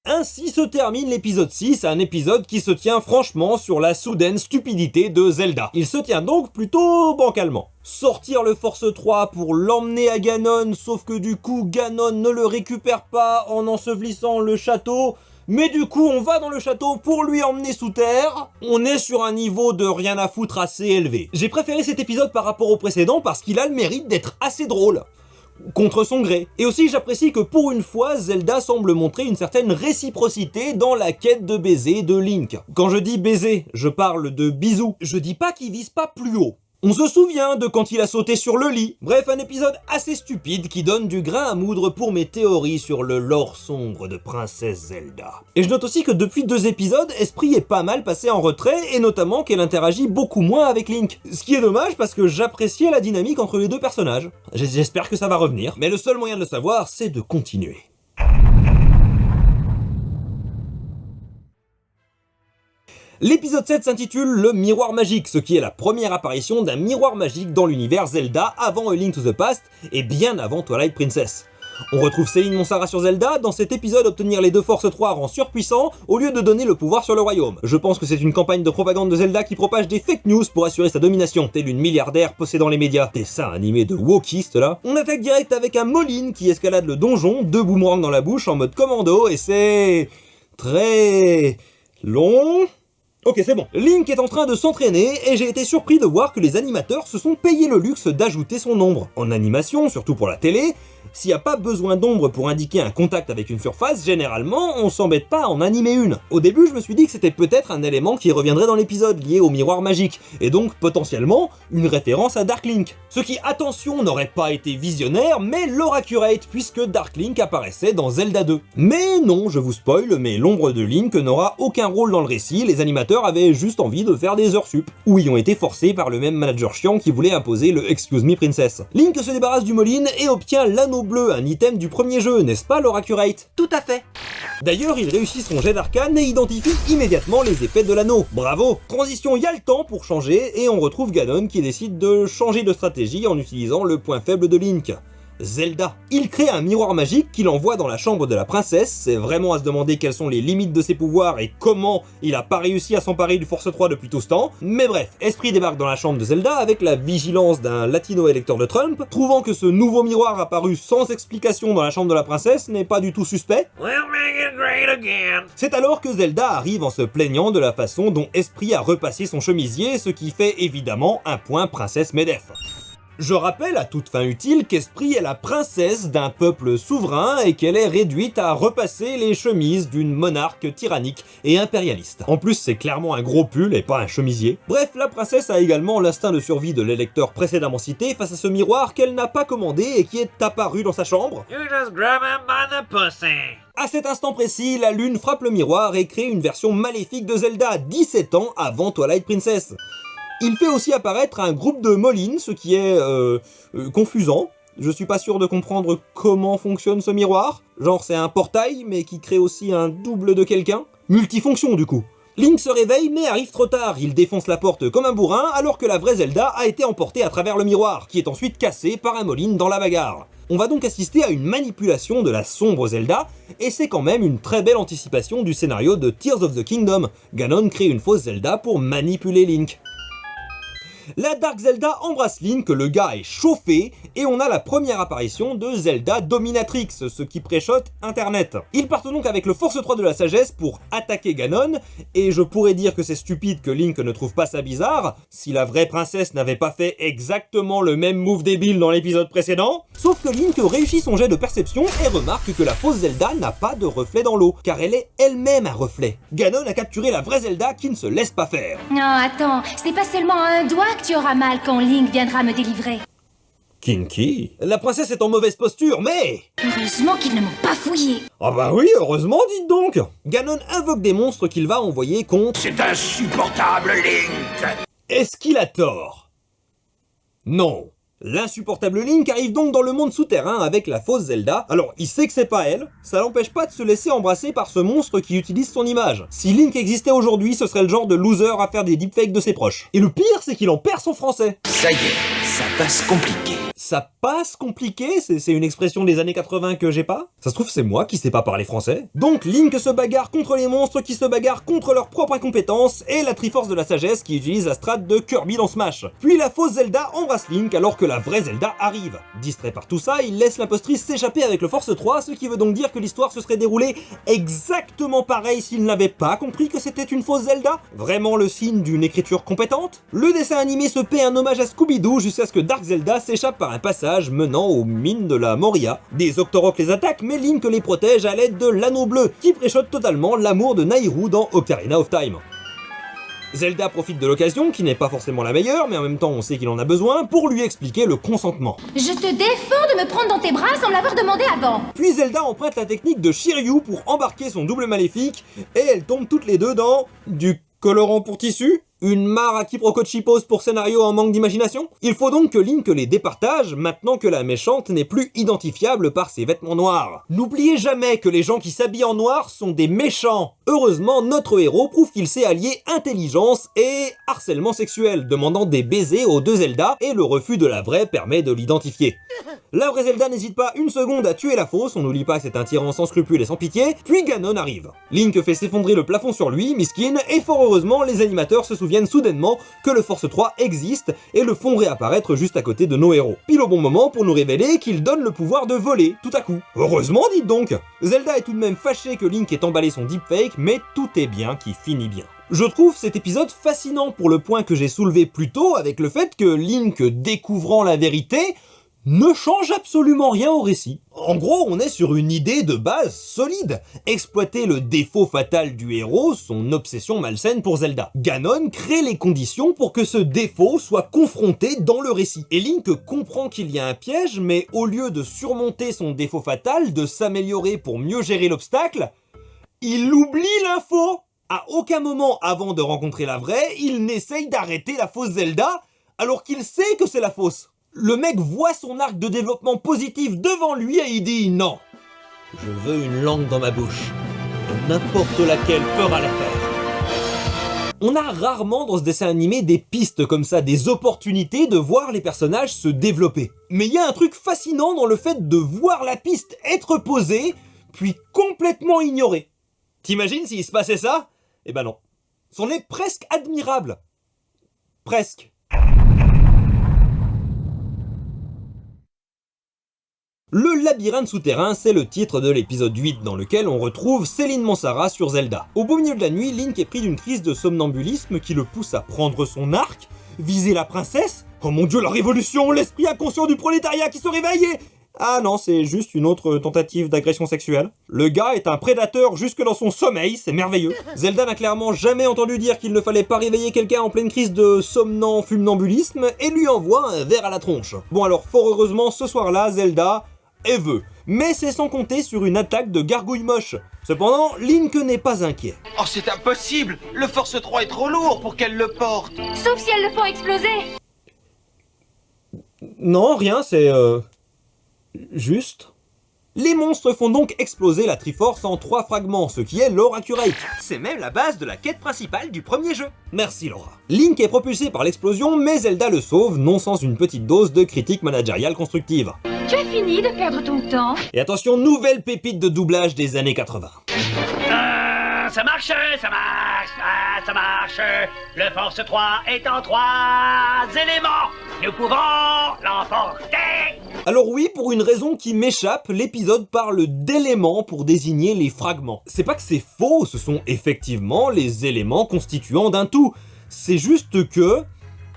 Ainsi se termine l'épisode 6, un épisode qui se tient franchement sur la soudaine stupidité de Zelda. Il se tient donc plutôt bancalement. Sortir le Force 3 pour l'emmener à Ganon, sauf que du coup Ganon ne le récupère pas en ensevelissant le château, Mais du coup, on va dans le château pour lui emmener sous terre. On est sur un niveau de rien à foutre assez élevé. J'ai préféré cet épisode par rapport au précédent parce qu'il a le mérite d'être assez drôle. Contre son gré. Et aussi j'apprécie que pour une fois, Zelda semble montrer une certaine réciprocité dans la quête de baiser de Link. Quand je dis baiser, je parle de bisous. Je dis pas qu'il vise pas plus haut. On se souvient de quand il a sauté sur le lit. Bref, un épisode assez stupide qui donne du grain à moudre pour mes théories sur le lore sombre de Princesse Zelda. Et je note aussi que depuis 2 épisodes, Esprit est pas mal passé en retrait, et notamment qu'elle interagit beaucoup moins avec Link. Ce qui est dommage parce que j'appréciais la dynamique entre les 2 personnages. J'espère que ça va revenir, mais le seul moyen de le savoir, c'est de continuer. L'épisode 7 s'intitule Le Miroir Magique, ce qui est la première apparition d'un miroir magique dans l'univers Zelda avant A Link to the Past et bien avant Twilight Princess. On retrouve Céline Monsara sur Zelda, dans cet épisode obtenir les 2 forces 3 rend surpuissant au lieu de donner le pouvoir sur le royaume. Je pense que c'est une campagne de propagande de Zelda qui propage des fake news pour assurer sa domination, telle une milliardaire possédant les médias. Dessin animé de wokistes là. On attaque direct avec un Moline qui escalade le donjon, 2 boomerangs dans la bouche en mode commando et c'est... très... long... Ok, c'est bon. Link est en train de s'entraîner et j'ai été surpris de voir que les animateurs se sont payés le luxe d'ajouter son ombre. En animation, surtout pour la télé, s'il n'y a pas besoin d'ombre pour indiquer un contact avec une surface, généralement, on s'embête pas à en animer une. Au début, je me suis dit que c'était peut-être un élément qui reviendrait dans l'épisode lié au miroir magique, et donc potentiellement une référence à Dark Link. Ce qui, attention, n'aurait pas été visionnaire, mais lore accurate, puisque Dark Link apparaissait dans Zelda 2. Mais non, je vous spoil, mais l'ombre de Link n'aura aucun rôle dans le récit, les animateurs avaient juste envie de faire des heures sup, ou y ont été forcés par le même manager chiant qui voulait imposer le Excuse Me Princess. Link se débarrasse du Moline et obtient l'anneau bleu, un item du premier jeu, n'est-ce pas lore accurate? Tout à fait. D'ailleurs, il réussit son jet d'arcane et identifie immédiatement les effets de l'anneau. Bravo! Transition, y a le temps pour changer, et on retrouve Ganon qui décide de changer de stratégie en utilisant le point faible de Link. Zelda. Il crée un miroir magique qu'il envoie dans la chambre de la princesse, c'est vraiment à se demander quelles sont les limites de ses pouvoirs et comment il a pas réussi à s'emparer du Force 3 depuis tout ce temps, mais bref, Esprit débarque dans la chambre de Zelda avec la vigilance d'un latino électeur de Trump, trouvant que ce nouveau miroir apparu sans explication dans la chambre de la princesse n'est pas du tout suspect. C'est alors que Zelda arrive en se plaignant de la façon dont Esprit a repassé son chemisier, ce qui fait évidemment un point princesse Medef. Je rappelle à toute fin utile qu'Esprit est la princesse d'un peuple souverain et qu'elle est réduite à repasser les chemises d'une monarque tyrannique et impérialiste. En plus, c'est clairement un gros pull et pas un chemisier. Bref, la princesse a également l'instinct de survie de l'électeur précédemment cité face à ce miroir qu'elle n'a pas commandé et qui est apparu dans sa chambre. You just grab him by the pussy. À cet instant précis, la lune frappe le miroir et crée une version maléfique de Zelda 17 ans avant Twilight Princess. Il fait aussi apparaître un groupe de Molines, ce qui est confusant. Je suis pas sûr de comprendre comment fonctionne ce miroir. Genre c'est un portail, mais qui crée aussi un double de quelqu'un. Multifonction du coup. Link se réveille mais arrive trop tard, il défonce la porte comme un bourrin alors que la vraie Zelda a été emportée à travers le miroir, qui est ensuite cassé par un Moline dans la bagarre. On va donc assister à une manipulation de la sombre Zelda, et c'est quand même une très belle anticipation du scénario de Tears of the Kingdom. Ganon crée une fausse Zelda pour manipuler Link. La Dark Zelda embrasse Link, le gars est chauffé, et on a la première apparition de Zelda Dominatrix, ce qui préchote internet. Ils partent donc avec le Force 3 de la sagesse pour attaquer Ganon, et je pourrais dire que c'est stupide que Link ne trouve pas ça bizarre, si la vraie princesse n'avait pas fait exactement le même move débile dans l'épisode précédent, sauf que Link réussit son jet de perception et remarque que la fausse Zelda n'a pas de reflet dans l'eau, car elle est elle-même un reflet. Ganon a capturé la vraie Zelda qui ne se laisse pas faire. Non, attends, ce n'est pas seulement un doigt que tu auras mal quand Link viendra me délivrer. Kinky. La princesse est en mauvaise posture, mais... Heureusement qu'ils ne m'ont pas fouillé. Ah bah oui, heureusement, dites donc. Ganon invoque des monstres qu'il va envoyer contre... C'est insupportable, Link. Est-ce qu'il a tort? Non. L'insupportable Link arrive donc dans le monde souterrain avec la fausse Zelda. Alors, il sait que c'est pas elle, ça l'empêche pas de se laisser embrasser par ce monstre qui utilise son image. Si Link existait aujourd'hui, ce serait le genre de loser à faire des deepfakes de ses proches. Et le pire, c'est qu'il en perd son français. Ça y est, ça va se compliquer. Ça passe compliqué, c'est une expression des années 80 que j'ai pas. Ça se trouve c'est moi qui sais pas parler français. Donc Link se bagarre contre les monstres qui se bagarrent contre leur propre incompétence et la Triforce de la Sagesse qui utilise la strat de Kirby dans Smash. Puis la fausse Zelda embrasse Link alors que la vraie Zelda arrive. Distrait par tout ça, il laisse l'impostrice s'échapper avec le Force 3, ce qui veut donc dire que l'histoire se serait déroulée exactement pareil s'il n'avait pas compris que c'était une fausse Zelda. Vraiment le signe d'une écriture compétente. Le dessin animé se paie un hommage à Scooby-Doo jusqu'à ce que Dark Zelda s'échappe par un passage menant aux mines de la Moria. Des Octoroks les attaquent, mais Link les protège à l'aide de l'anneau bleu, qui préchote totalement l'amour de Nahirou dans Ocarina of Time. Zelda profite de l'occasion, qui n'est pas forcément la meilleure, mais en même temps on sait qu'il en a besoin, pour lui expliquer le consentement. Je te défends de me prendre dans tes bras sans me l'avoir demandé avant. Puis Zelda emprunte la technique de Shiryu pour embarquer son double maléfique, et elles tombent toutes les deux dans du colorant pour tissu, une mare à quiproquo de chipos pour scénario en manque d'imagination. Il faut donc que Link les départage, maintenant que la méchante n'est plus identifiable par ses vêtements noirs. N'oubliez jamais que les gens qui s'habillent en noir sont des méchants. Heureusement, notre héros prouve qu'il sait allier intelligence et harcèlement sexuel, demandant des baisers aux deux Zelda, et le refus de la vraie permet de l'identifier. La vraie Zelda n'hésite pas une seconde à tuer la fausse, on n'oublie pas que c'est un tyran sans scrupules et sans pitié, puis Ganon arrive. Link fait s'effondrer le plafond sur lui, miskin, et fort heureusement, les animateurs se souviennent soudainement que le Force 3 existe et le font réapparaître juste à côté de nos héros. Pile au bon moment pour nous révéler qu'il donne le pouvoir de voler, tout à coup. Heureusement, dites donc. Zelda est tout de même fâché que Link ait emballé son deepfake, mais tout est bien qui finit bien. Je trouve cet épisode fascinant pour le point que j'ai soulevé plus tôt avec le fait que Link, découvrant la vérité, ne change absolument rien au récit. En gros, on est sur une idée de base solide. Exploiter le défaut fatal du héros, son obsession malsaine pour Zelda. Ganon crée les conditions pour que ce défaut soit confronté dans le récit. Et Link comprend qu'il y a un piège, mais au lieu de surmonter son défaut fatal, de s'améliorer pour mieux gérer l'obstacle, il oublie l'info. À aucun moment avant de rencontrer la vraie, il n'essaye d'arrêter la fausse Zelda, alors qu'il sait que c'est la fausse. Le mec voit son arc de développement positif devant lui et il dit non. Je veux une langue dans ma bouche. N'importe laquelle fera l'affaire. On a rarement dans ce dessin animé des pistes comme ça, des opportunités de voir les personnages se développer. Mais il y a un truc fascinant dans le fait de voir la piste être posée, puis complètement ignorée. T'imagines s'il se passait ça? Eh ben non. C'en est presque admirable. Presque. Le labyrinthe souterrain, c'est le titre de l'épisode 8 dans lequel on retrouve Céline Mansara sur Zelda. Au beau milieu de la nuit, Link est pris d'une crise de somnambulisme qui le pousse à prendre son arc, viser la princesse. Oh mon dieu, la révolution, l'esprit inconscient du prolétariat qui se réveille et... Ah non, c'est juste une autre tentative d'agression sexuelle. Le gars est un prédateur jusque dans son sommeil, c'est merveilleux. Zelda n'a clairement jamais entendu dire qu'il ne fallait pas réveiller quelqu'un en pleine crise de somnambulisme et lui envoie un verre à la tronche. Bon alors, fort heureusement, ce soir-là, Zelda veut. Mais c'est sans compter sur une attaque de gargouille moche. Cependant, Link n'est pas inquiet. Oh, c'est impossible! Le Force 3 est trop lourd pour qu'elle le porte! Sauf si elles le font exploser. Non, rien, c'est... juste... Les monstres font donc exploser la Triforce en 3 fragments, ce qui est lore accurate. C'est même la base de la quête principale du premier jeu. Merci Laura. Link est propulsé par l'explosion, mais Zelda le sauve, non sans une petite dose de critique managériale constructive. Tu as fini de perdre ton temps. Et attention, nouvelle pépite de doublage des années 80. Ça marche, ça marche. Le Force 3 est en 3 éléments. Nous pouvons l'emporter. Alors oui, pour une raison qui m'échappe, l'épisode parle d'éléments pour désigner les fragments. C'est pas que c'est faux, ce sont effectivement les éléments constituants d'un tout. C'est juste que...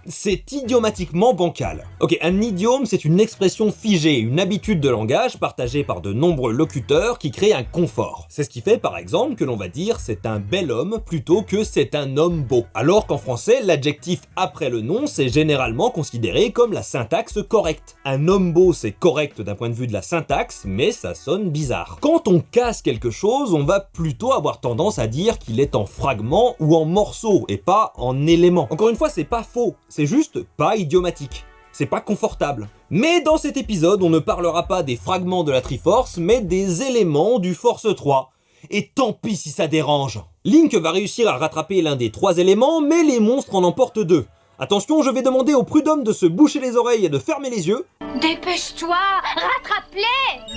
c'est idiomatiquement bancal. Ok, un idiome, c'est une expression figée, une habitude de langage partagée par de nombreux locuteurs qui crée un confort. C'est ce qui fait par exemple que l'on va dire c'est un bel homme plutôt que c'est un homme beau. Alors qu'en français, l'adjectif après le nom, c'est généralement considéré comme la syntaxe correcte. Un homme beau, c'est correct d'un point de vue de la syntaxe, mais ça sonne bizarre. Quand on casse quelque chose, on va plutôt avoir tendance à dire qu'il est en fragments ou en morceaux, et pas en éléments. Encore une fois, c'est pas faux. C'est juste pas idiomatique. C'est pas confortable. Mais dans cet épisode, on ne parlera pas des fragments de la Triforce, mais des éléments du Force 3. Et tant pis si ça dérange. Link va réussir à rattraper l'un des 3 éléments, mais les monstres en emportent 2. Attention, je vais demander au prud'homme de se boucher les oreilles et de fermer les yeux. Dépêche-toi, rattrape-les.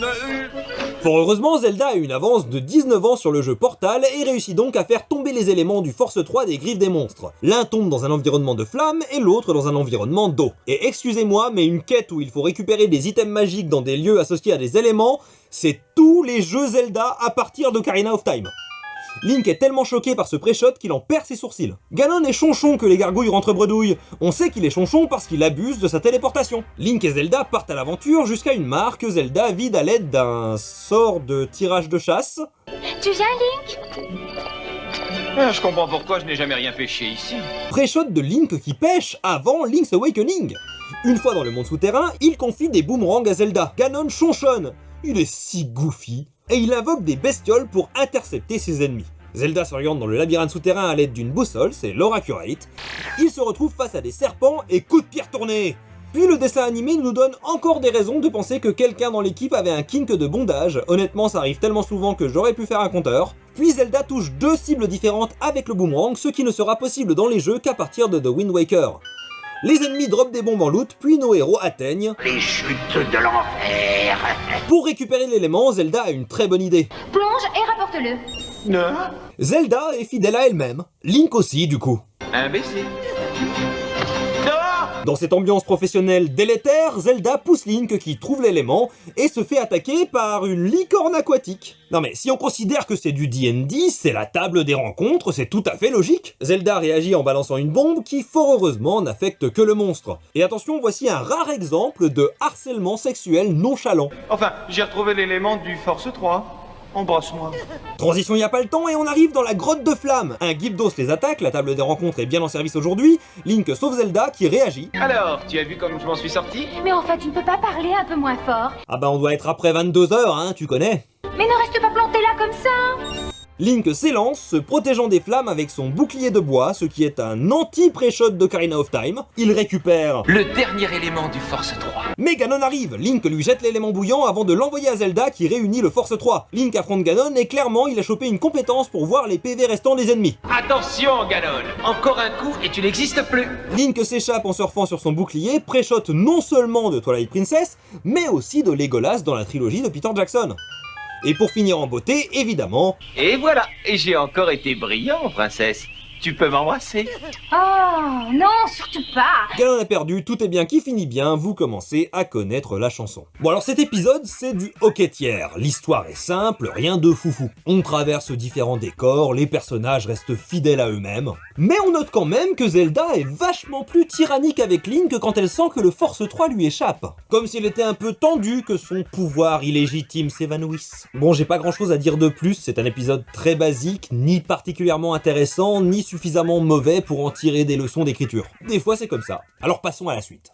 Fort heureusement, Zelda a une avance de 19 ans sur le jeu Portal et réussit donc à faire tomber les éléments du Force 3 des griffes des monstres. L'un tombe dans un environnement de flammes et l'autre dans un environnement d'eau. Et excusez-moi, mais une quête où il faut récupérer des items magiques dans des lieux associés à des éléments, c'est tous les jeux Zelda à partir d'Ocarina of Time. Link est tellement choqué par ce pré-shot qu'il en perd ses sourcils. Ganon est chonchon que les gargouilles rentrent bredouille. On sait qu'il est chonchon parce qu'il abuse de sa téléportation. Link et Zelda partent à l'aventure jusqu'à une mare que Zelda vide à l'aide d'un sort de tirage de chasse. Tu viens, Link? Je comprends pourquoi je n'ai jamais rien pêché ici. Pré-shot de Link qui pêche avant Link's Awakening. Une fois dans le monde souterrain, il confie des boomerangs à Zelda. Ganon chonchonne. Il est si goofy. Et il invoque des bestioles pour intercepter ses ennemis. Zelda s'oriente dans le labyrinthe souterrain à l'aide d'une boussole, c'est Lore Accurate. Il se retrouve face à des serpents et coup de pied retourné. Puis le dessin animé nous donne encore des raisons de penser que quelqu'un dans l'équipe avait un kink de bondage. Honnêtement, ça arrive tellement souvent que j'aurais pu faire un compteur. Puis Zelda touche 2 cibles différentes avec le boomerang, ce qui ne sera possible dans les jeux qu'à partir de The Wind Waker. Les ennemis droppent des bombes en loot, puis nos héros atteignent Les chutes de l'enfer. Pour récupérer l'élément, Zelda a une très bonne idée. Plonge et rapporte-le. Zelda est fidèle à elle-même. Link aussi, du coup. Imbécile. Dans cette ambiance professionnelle délétère, Zelda pousse Link qui trouve l'élément et se fait attaquer par une licorne aquatique. Non mais si on considère que c'est du D&D, c'est la table des rencontres, c'est tout à fait logique. Zelda réagit en balançant une bombe qui, fort heureusement, n'affecte que le monstre. Et attention, voici un rare exemple de harcèlement sexuel nonchalant. Enfin, j'ai retrouvé l'élément du Force 3. Embrasse-moi. Transition, y a pas le temps et on arrive dans la grotte de flammes. Un Gypdos les attaque, la table des rencontres est bien en service aujourd'hui. Link sauve Zelda qui réagit. Alors, tu as vu comme je m'en suis sorti? Mais en fait, tu ne peux pas parler un peu moins fort. Ah bah on doit être après 22 heures, hein, tu connais. Mais ne reste pas planté là comme ça. Link s'élance, se protégeant des flammes avec son bouclier de bois, ce qui est un anti-pré-shot d'Ocarina of Time. Il récupère Le dernier élément du Force 3. mais Ganon arrive. Link lui jette l'élément bouillant avant de l'envoyer à Zelda qui réunit le Force 3. Link affronte Ganon et clairement il a chopé une compétence pour voir les PV restants des ennemis. Attention, Ganon. Encore un coup et tu n'existes plus. Link s'échappe en surfant sur son bouclier, pré-shot non seulement de Twilight Princess, mais aussi de Legolas dans la trilogie de Peter Jackson. Et pour finir en beauté, évidemment, Et voilà, et j'ai encore été brillant, princesse. Tu peux m'embrasser. Oh, non, surtout pas. Ganon a perdu, tout est bien qui finit bien, vous commencez à connaître la chanson. Bon alors cet épisode, c'est du hockey tiers. L'histoire est simple, rien de foufou. On traverse différents décors, les personnages restent fidèles à eux-mêmes. Mais on note quand même que Zelda est vachement plus tyrannique avec Link quand elle sent que le Force 3 lui échappe. Comme s'il était un peu tendu que son pouvoir illégitime s'évanouisse. Bon, j'ai pas grand chose à dire de plus, c'est un épisode très basique, ni particulièrement intéressant, ni suffisamment mauvais pour en tirer des leçons d'écriture. Des fois c'est comme ça. Alors passons à la suite.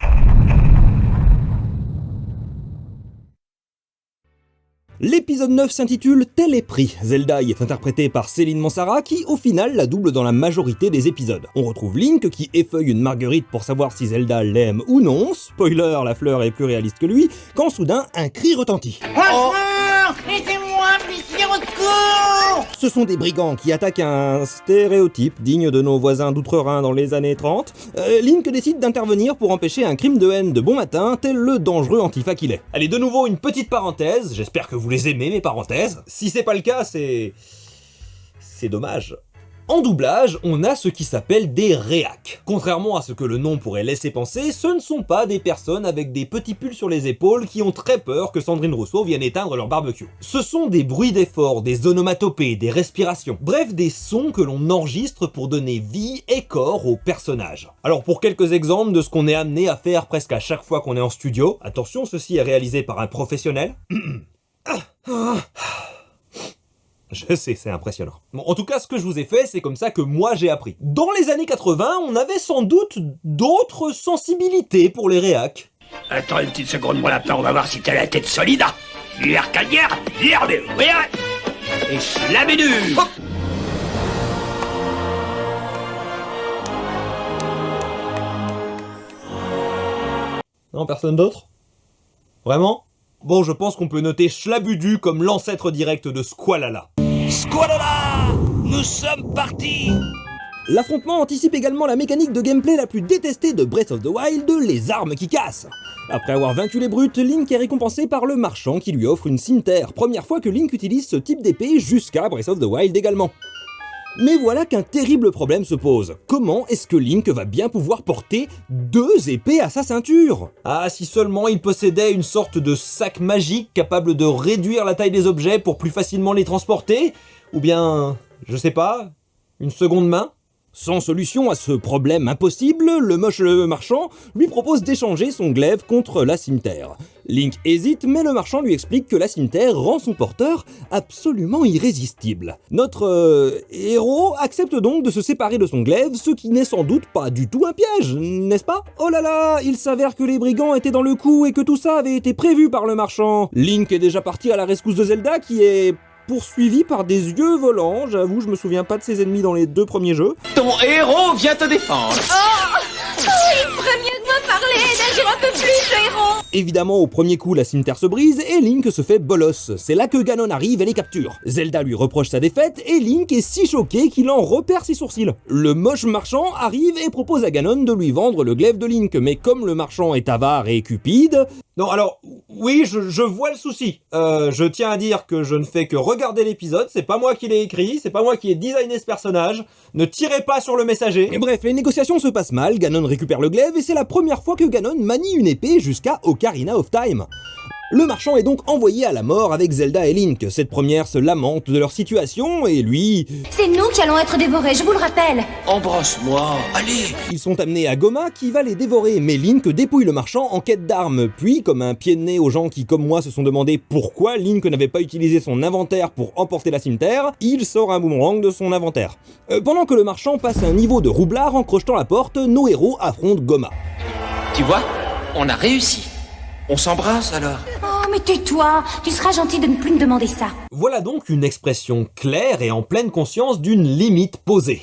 L'épisode 9 s'intitule Tel est pris. Zelda y est interprétée par Céline Mansara qui au final la double dans la majorité des épisodes. On retrouve Link qui effeuille une marguerite pour savoir si Zelda l'aime ou non. Spoiler, la fleur est plus réaliste que lui, quand soudain un cri retentit. Ce sont des brigands qui attaquent un stéréotype digne de nos voisins d'Outre-Rhin dans les années 30. Link décide d'intervenir pour empêcher un crime de haine de bon matin, tel le dangereux antifa qu'il est. Allez, de nouveau une petite parenthèse, j'espère que vous les aimez mes parenthèses. Si c'est pas le cas, c'est dommage. En doublage, on a ce qui s'appelle des réacs. Contrairement à ce que le nom pourrait laisser penser, ce ne sont pas des personnes avec des petits pulls sur les épaules qui ont très peur que Sandrine Rousseau vienne éteindre leur barbecue. Ce sont des bruits d'effort, des onomatopées, des respirations, bref des sons que l'on enregistre pour donner vie et corps aux personnages. Alors pour quelques exemples de ce qu'on est amené à faire presque à chaque fois qu'on est en studio, attention, ceci est réalisé par un professionnel. Je sais, c'est impressionnant. Bon, en tout cas, ce que je vous ai fait, c'est comme ça que moi j'ai appris. Dans les années 80, on avait sans doute d'autres sensibilités pour les réacs. Attends une petite seconde, mon lapin, on va voir si t'as la tête solide. Et slamez-du. Non, personne d'autre? Vraiment? Bon, je pense qu'on peut noter Schlabudu comme l'ancêtre direct de Squalala. Squalala, nous sommes partis. L'affrontement anticipe également la mécanique de gameplay la plus détestée de Breath of the Wild, les armes qui cassent. Après avoir vaincu les brutes, Link est récompensé par le marchand qui lui offre une cimeterre, première fois que Link utilise ce type d'épée jusqu'à Breath of the Wild également. Mais voilà qu'un terrible problème se pose. Comment est-ce que Link va bien pouvoir porter 2 épées à sa ceinture? Ah, si seulement il possédait une sorte de sac magique capable de réduire la taille des objets pour plus facilement les transporter, ou bien, je sais pas, une seconde main? Sans solution à ce problème impossible, le moche marchand lui propose d'échanger son glaive contre la cimeterre. Link hésite, mais le marchand lui explique que la cimeterre rend son porteur absolument irrésistible. Notre héros accepte donc de se séparer de son glaive, ce qui n'est sans doute pas du tout un piège, n'est-ce pas? Oh là là, il s'avère que les brigands étaient dans le coup et que tout ça avait été prévu par le marchand. Link est déjà parti à la rescousse de Zelda qui est poursuivi par des yeux volants. J'avoue, je me souviens pas de ses ennemis dans les 2 premiers jeux. Ton héros vient te défendre. Il ferait mieux de me parler, d'agir un peu plus, le héros. Évidemment, au premier coup, la cimeterre se brise et Link se fait bolos. C'est là que Ganon arrive et les capture. Zelda lui reproche sa défaite et Link est si choqué qu'il en repère ses sourcils. Le moche marchand arrive et propose à Ganon de lui vendre le glaive de Link, mais comme le marchand est avare et cupide... Non, alors, oui, je vois le souci. Je tiens à dire que je ne fais que regarder l'épisode, c'est pas moi qui l'ai écrit, c'est pas moi qui ai designé ce personnage, ne tirez pas sur le messager. Et bref, les négociations se passent mal, Ganon récupère le glaive et c'est la première fois que Ganon manie une épée jusqu'à Ocarina of Time. Le marchand est donc envoyé à la mort avec Zelda et Link. Cette première se lamente de leur situation et lui... C'est nous qui allons être dévorés, je vous le rappelle. Embrasse-moi, allez. Ils sont amenés à Goma qui va les dévorer, mais Link dépouille le marchand en quête d'armes. Puis, comme un pied de nez aux gens qui, comme moi, se sont demandé pourquoi Link n'avait pas utilisé son inventaire pour emporter la cimeterre, il sort un boomerang de son inventaire. Pendant que le marchand passe un niveau de roublard en crochetant la porte, nos héros affrontent Goma. Tu vois, on a réussi. On s'embrasse alors. Oh, mais tais-toi, tu seras gentil de ne plus me demander ça. Voilà donc une expression claire et en pleine conscience d'une limite posée.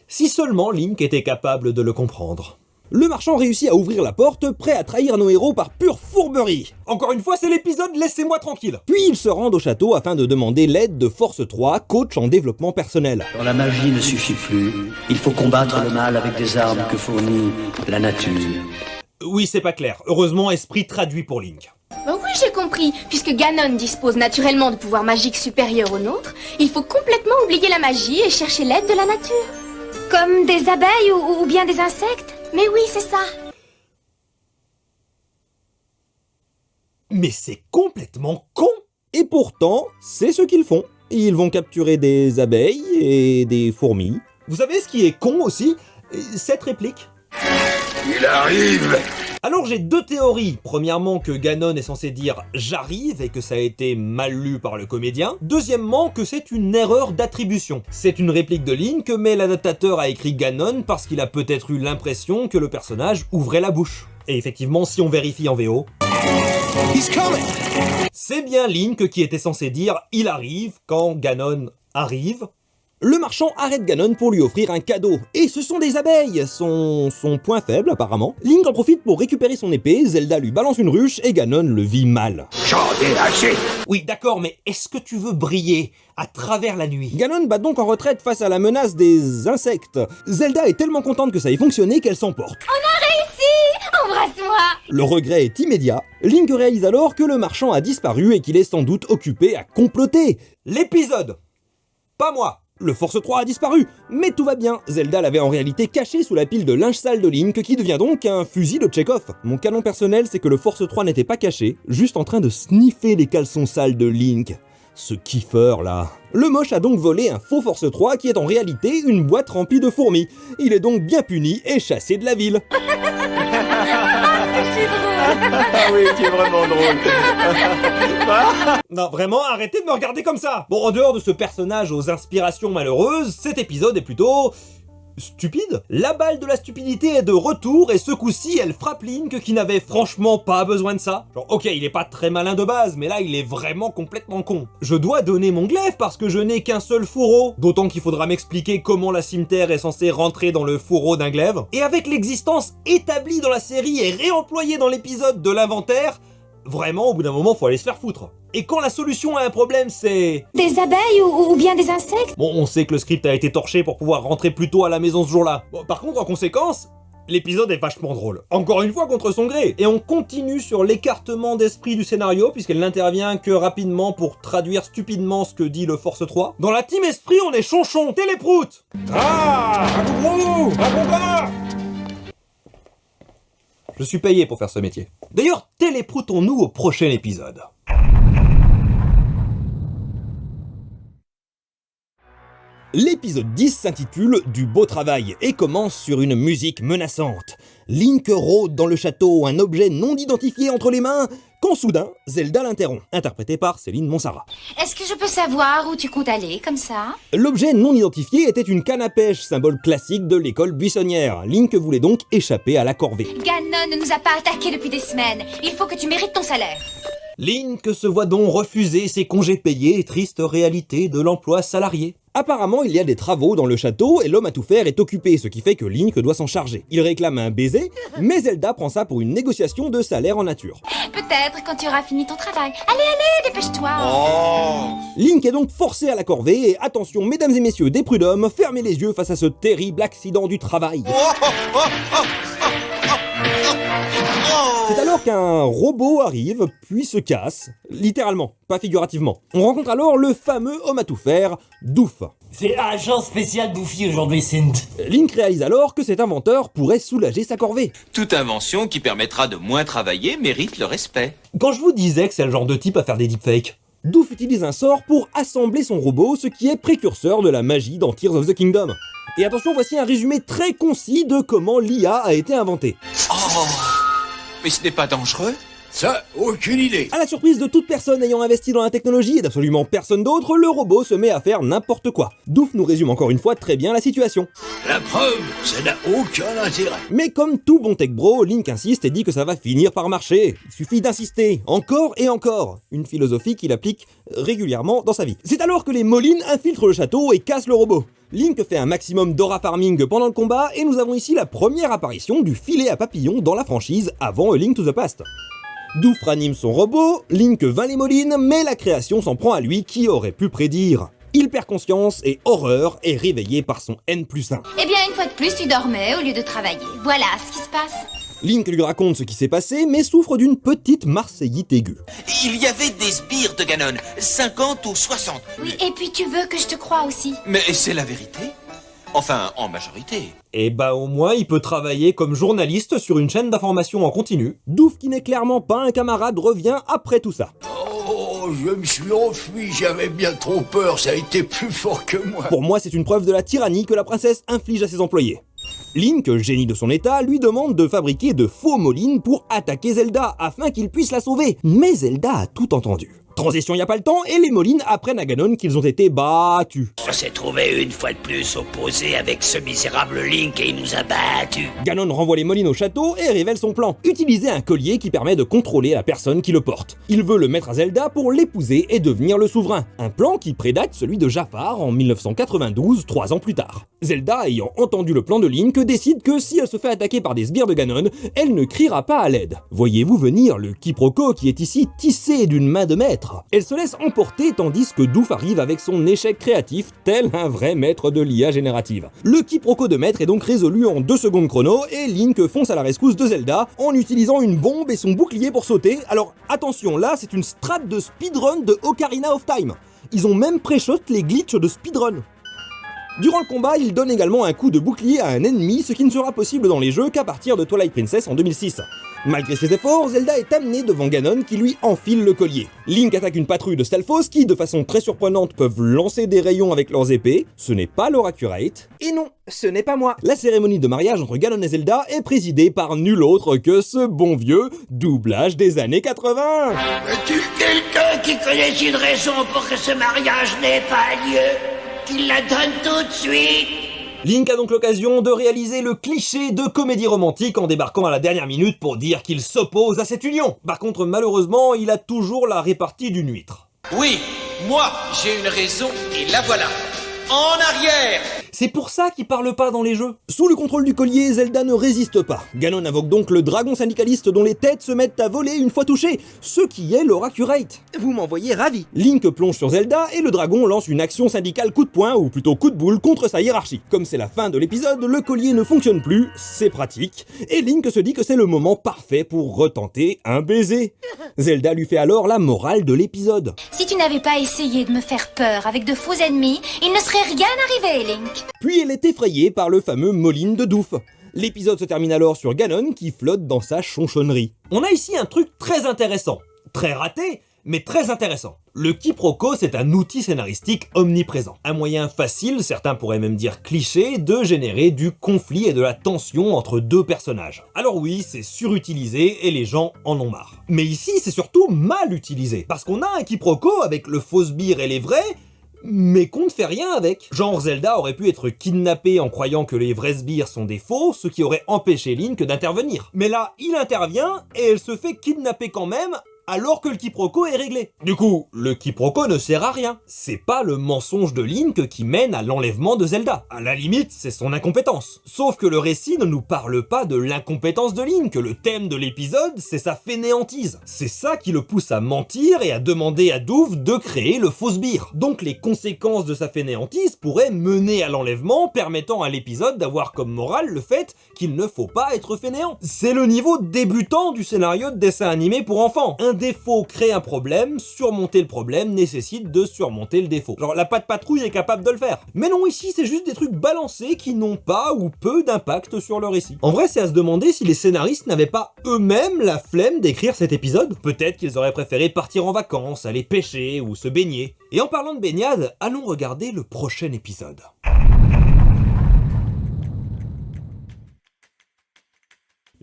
Si seulement Link était capable de le comprendre. Le marchand réussit à ouvrir la porte, prêt à trahir nos héros par pure fourberie. Encore une fois, c'est l'épisode, laissez-moi tranquille. Puis ils se rendent au château afin de demander l'aide de Force 3, coach en développement personnel. Quand la magie ne suffit plus, il faut combattre le mal avec des armes que fournit la nature. Oui, c'est pas clair. Heureusement, Esprit traduit pour Link. Ben oui, j'ai compris. Puisque Ganon dispose naturellement de pouvoirs magiques supérieurs aux nôtres, il faut complètement oublier la magie et chercher l'aide de la nature. Comme des abeilles ou bien des insectes? Mais oui, c'est ça. Mais c'est complètement con! Et pourtant, c'est ce qu'ils font. Ils vont capturer des abeilles et des fourmis. Vous savez ce qui est con aussi? Cette réplique. Il arrive! Alors j'ai 2 théories. Premièrement, que Ganon est censé dire « j'arrive » et que ça a été mal lu par le comédien. Deuxièmement, que c'est une erreur d'attribution. C'est une réplique de Link, mais l'adaptateur a écrit Ganon parce qu'il a peut-être eu l'impression que le personnage ouvrait la bouche. Et effectivement, si on vérifie en VO... c'est bien Link qui était censé dire « il arrive » quand Ganon arrive. Le marchand arrête Ganon pour lui offrir un cadeau. Et ce sont des abeilles, son point faible apparemment. Link en profite pour récupérer son épée, Zelda lui balance une ruche et Ganon le vit mal. J'en ai assez! Oui d'accord, mais est-ce que tu veux briller à travers la nuit? Ganon bat donc en retraite face à la menace des insectes. Zelda est tellement contente que ça ait fonctionné qu'elle s'emporte. On a réussi! Embrasse-moi! Le regret est immédiat. Link réalise alors que le marchand a disparu et qu'il est sans doute occupé à comploter. L'épisode! Pas moi! Le Force 3 a disparu, mais tout va bien. Zelda l'avait en réalité caché sous la pile de linge sale de Link, qui devient donc un fusil de Chekhov. Mon canon personnel, c'est que le Force 3 n'était pas caché, juste en train de sniffer les caleçons sales de Link. Ce kiffeur là. Le moche a donc volé un faux Force 3 qui est en réalité une boîte remplie de fourmis. Il est donc bien puni et chassé de la ville. Ah oui, tu es vraiment drôle. Non, vraiment, arrêtez de me regarder comme ça. Bon, en dehors de ce personnage aux inspirations malheureuses, cet épisode est plutôt... stupide. La balle de la stupidité est de retour et ce coup-ci, elle frappe Link qui n'avait franchement pas besoin de ça. Genre, ok, il est pas très malin de base, mais là, il est vraiment complètement con. Je dois donner mon glaive parce que je n'ai qu'un seul fourreau. D'autant qu'il faudra m'expliquer comment la cimeterre est censée rentrer dans le fourreau d'un glaive. Et avec l'existence établie dans la série et réemployée dans l'épisode de l'inventaire, Vraiment, au bout d'un moment, faut aller se faire foutre. Et quand la solution à un problème, c'est... Des abeilles ou bien des insectes? Bon, on sait que le script a été torché pour pouvoir rentrer plus tôt à la maison ce jour-là. Bon, par contre, en conséquence, l'épisode est vachement drôle. Encore une fois, contre son gré. Et on continue sur l'écartement d'esprit du scénario, puisqu'elle n'intervient que rapidement pour traduire stupidement ce que dit le Force 3. Dans la team esprit, on est chonchon, téléproute. Ah, raconte-moi. Je suis payé pour faire ce métier. D'ailleurs, téléproutons-nous au prochain épisode. L'épisode 10 s'intitule « Du beau travail » et commence sur une musique menaçante. Link rôde dans le château, un objet non identifié entre les mains, quand soudain, Zelda l'interrompt, interprétée par Céline Monsara. Est-ce que je peux savoir où tu comptes aller, comme ça? L'objet non identifié était une canne à pêche, symbole classique de l'école buissonnière. Link voulait donc échapper à la corvée. Ganon ne nous a pas attaqués depuis des semaines. Il faut que tu mérites ton salaire. Link se voit donc refuser ses congés payés, triste réalité de l'emploi salarié. Apparemment, il y a des travaux dans le château et l'homme à tout faire est occupé, ce qui fait que Link doit s'en charger. Il réclame un baiser, mais Zelda prend ça pour une négociation de salaire en nature. Peut-être quand tu auras fini ton travail. Allez, dépêche-toi. Link est donc forcé à la corvée et attention, mesdames et messieurs des prud'hommes, fermez les yeux face à ce terrible accident du travail. C'est alors qu'un robot arrive, puis se casse, littéralement, pas figurativement. On rencontre alors le fameux homme à tout faire, Doof. C'est agent spécial Doofy aujourd'hui, Synth. Link réalise alors que cet inventeur pourrait soulager sa corvée. Toute invention qui permettra de moins travailler mérite le respect. Quand je vous disais que c'est le genre de type à faire des deepfakes, Doof utilise un sort pour assembler son robot, ce qui est précurseur de la magie dans Tears of the Kingdom. Et attention, voici un résumé très concis de comment l'IA a été inventée. Oh, mais ce n'est pas dangereux? Ça, aucune idée. À la surprise de toute personne ayant investi dans la technologie et d'absolument personne d'autre, le robot se met à faire n'importe quoi. Doof nous résume encore une fois très bien la situation. La preuve, ça n'a aucun intérêt. Mais comme tout bon tech bro, Link insiste et dit que ça va finir par marcher. Il suffit d'insister, encore et encore. Une philosophie qu'il applique régulièrement dans sa vie. C'est alors que les Molines infiltrent le château et cassent le robot. Link fait un maximum d'aura farming pendant le combat et nous avons ici la première apparition du filet à papillons dans la franchise avant A Link to the Past. Doof ranime son robot, Link vainc les Molines, mais la création s'en prend à lui, qui aurait pu prédire. Il perd conscience et horreur est réveillé par son N+1. Eh bien, une fois de plus, tu dormais au lieu de travailler. Voilà ce qui se passe. Link lui raconte ce qui s'est passé, mais souffre d'une petite marseillite aiguë. Il y avait des sbires de Ganon, 50 ou 60. Oui, et puis tu veux que je te croie aussi? Mais c'est la vérité. Enfin, en majorité. Et bah au moins il peut travailler comme journaliste sur une chaîne d'information en continu. Doof, qui n'est clairement pas un camarade, revient après tout ça. Oh, je me suis enfui, j'avais bien trop peur, ça a été plus fort que moi. Pour moi, c'est une preuve de la tyrannie que la princesse inflige à ses employés. Link, génie de son état, lui demande de fabriquer de faux Molines pour attaquer Zelda, afin qu'il puisse la sauver. Mais Zelda a tout entendu. Transition, y a pas le temps, et les Molines apprennent à Ganon qu'ils ont été battus. On s'est trouvé une fois de plus opposé avec ce misérable Link et il nous a battus. Ganon renvoie les Molines au château et révèle son plan. Utiliser un collier qui permet de contrôler la personne qui le porte. Il veut le mettre à Zelda pour l'épouser et devenir le souverain. Un plan qui prédate celui de Jafar en 1992, 3 ans plus tard. Zelda, ayant entendu le plan de Link, décide que si elle se fait attaquer par des sbires de Ganon, elle ne criera pas à l'aide. Voyez-vous venir le quiproquo qui est ici tissé d'une main de maître. Elle se laisse emporter tandis que Doof arrive avec son échec créatif, tel un vrai maître de l'IA générative. Le quiproquo de maître est donc résolu en 2 secondes chrono et Link fonce à la rescousse de Zelda en utilisant une bombe et son bouclier pour sauter. Alors attention, là c'est une strat de speedrun de Ocarina of Time. Ils ont même pré-shot les glitches de speedrun. Durant le combat, il donne également un coup de bouclier à un ennemi, ce qui ne sera possible dans les jeux qu'à partir de Twilight Princess en 2006. Malgré ses efforts, Zelda est amenée devant Ganon qui lui enfile le collier. Link attaque une patrouille de Stalfos qui, de façon très surprenante, peuvent lancer des rayons avec leurs épées. Ce n'est pas leur accurate. Et non, ce n'est pas moi. La cérémonie de mariage entre Ganon et Zelda est présidée par nul autre que ce bon vieux doublage des années 80. Est-il quelqu'un qui connaît une raison pour que ce mariage n'ait pas lieu? Qu'il la donne tout de suite. Link a donc l'occasion de réaliser le cliché de comédie romantique en débarquant à la dernière minute pour dire qu'il s'oppose à cette union. Par contre, malheureusement, il a toujours la répartie d'une huître. Oui, moi, j'ai une raison et la voilà. En arrière. C'est pour ça qu'ils parlent pas dans les jeux. Sous le contrôle du collier, Zelda ne résiste pas. Ganon invoque donc le dragon syndicaliste dont les têtes se mettent à voler une fois touchées, ce qui est leur accurate. Vous m'envoyez ravi. Link plonge sur Zelda et le dragon lance une action syndicale coup de poing, ou plutôt coup de boule, contre sa hiérarchie. Comme c'est la fin de l'épisode, le collier ne fonctionne plus, c'est pratique, et Link se dit que c'est le moment parfait pour retenter un baiser. Zelda lui fait alors la morale de l'épisode. Si tu n'avais pas essayé de me faire peur avec de faux ennemis, il ne serait rien arrivé, Link. Puis elle est effrayée par le fameux Moline de Douf. L'épisode se termine alors sur Ganon qui flotte dans sa chonchonnerie. On a ici un truc très intéressant. Très raté, mais très intéressant. Le quiproquo, c'est un outil scénaristique omniprésent. Un moyen facile, certains pourraient même dire cliché, de générer du conflit et de la tension entre deux personnages. Alors oui, c'est surutilisé et les gens en ont marre. Mais ici, c'est surtout mal utilisé. Parce qu'on a un quiproquo avec le faux sbire et les vrais, mais qu'on ne fait rien avec. Genre Zelda aurait pu être kidnappé en croyant que les vrais sbires sont des faux, ce qui aurait empêché Link d'intervenir. Mais là, il intervient et elle se fait kidnapper quand même, alors que le quiproquo est réglé. Du coup, le quiproquo ne sert à rien. C'est pas le mensonge de Link qui mène à l'enlèvement de Zelda. À la limite, c'est son incompétence. Sauf que le récit ne nous parle pas de l'incompétence de Link. Le thème de l'épisode, c'est sa fainéantise. C'est ça qui le pousse à mentir et à demander à Douf de créer le faux sbire. Donc les conséquences de sa fainéantise pourraient mener à l'enlèvement, permettant à l'épisode d'avoir comme morale le fait qu'il ne faut pas être fainéant. C'est le niveau débutant du scénario de dessin animé pour enfants. Un défaut crée un problème, surmonter le problème nécessite de surmonter le défaut. Genre la patte patrouille est capable de le faire. Mais non, ici c'est juste des trucs balancés qui n'ont pas ou peu d'impact sur le récit. En vrai, c'est à se demander si les scénaristes n'avaient pas eux-mêmes la flemme d'écrire cet épisode. Peut-être qu'ils auraient préféré partir en vacances, aller pêcher ou se baigner. Et en parlant de baignade, allons regarder le prochain épisode.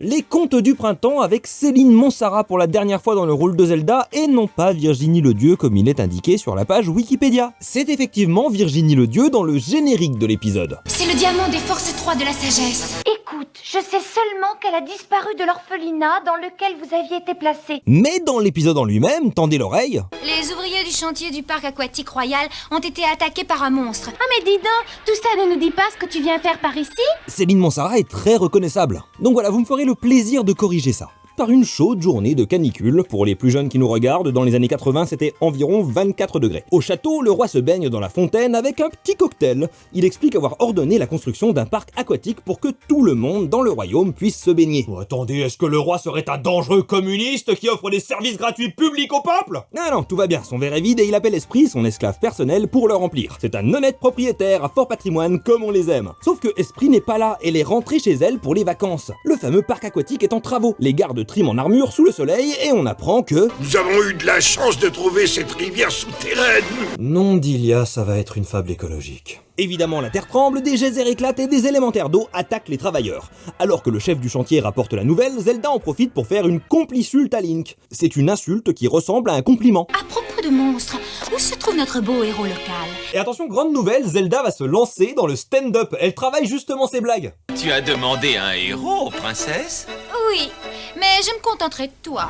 Les contes du printemps avec Céline Monsara pour la dernière fois dans le rôle de Zelda et non pas Virginie Ledieu comme il est indiqué sur la page Wikipédia. C'est effectivement Virginie Ledieu dans le générique de l'épisode. C'est le diamant des forces 3 de la sagesse. Écoute, je sais seulement qu'elle a disparu de l'orphelinat dans lequel vous aviez été placé. Mais dans l'épisode en lui-même, tendez l'oreille. Les ouvriers du chantier du parc aquatique royal ont été attaqués par un monstre. Ah mais dis donc, tout ça ne nous dit pas ce que tu viens faire par ici? Céline Monsara est très reconnaissable. Donc voilà, vous me ferez le plaisir de corriger ça. Par une chaude journée de canicule, pour les plus jeunes qui nous regardent, dans les années 80 c'était environ 24 degrés. Au château, le roi se baigne dans la fontaine avec un petit cocktail. Il explique avoir ordonné la construction d'un parc aquatique pour que tout le monde dans le royaume puisse se baigner. Oh, attendez, est-ce que le roi serait un dangereux communiste qui offre des services gratuits publics au peuple? Ah non, tout va bien, son verre est vide et il appelle Esprit, son esclave personnel, pour le remplir. C'est un honnête propriétaire à fort patrimoine comme on les aime. Sauf que Esprit n'est pas là, elle est rentrée chez elle pour les vacances. Le fameux parc aquatique est en travaux. Les gardes triment en armure sous le soleil et on apprend que... Nous avons eu de la chance de trouver cette rivière souterraine. Non, Dilia, ça va être une fable écologique. Évidemment, la terre tremble, des geysers éclatent et des élémentaires d'eau attaquent les travailleurs. Alors que le chef du chantier rapporte la nouvelle, Zelda en profite pour faire une complisulte à Link. C'est une insulte qui ressemble à un compliment. À propos de monstres, où se trouve notre beau héros local? Et attention, grande nouvelle, Zelda va se lancer dans le stand-up. Elle travaille justement ses blagues. Tu as demandé un héros, princesse? Oui, mais je me contenterai de toi.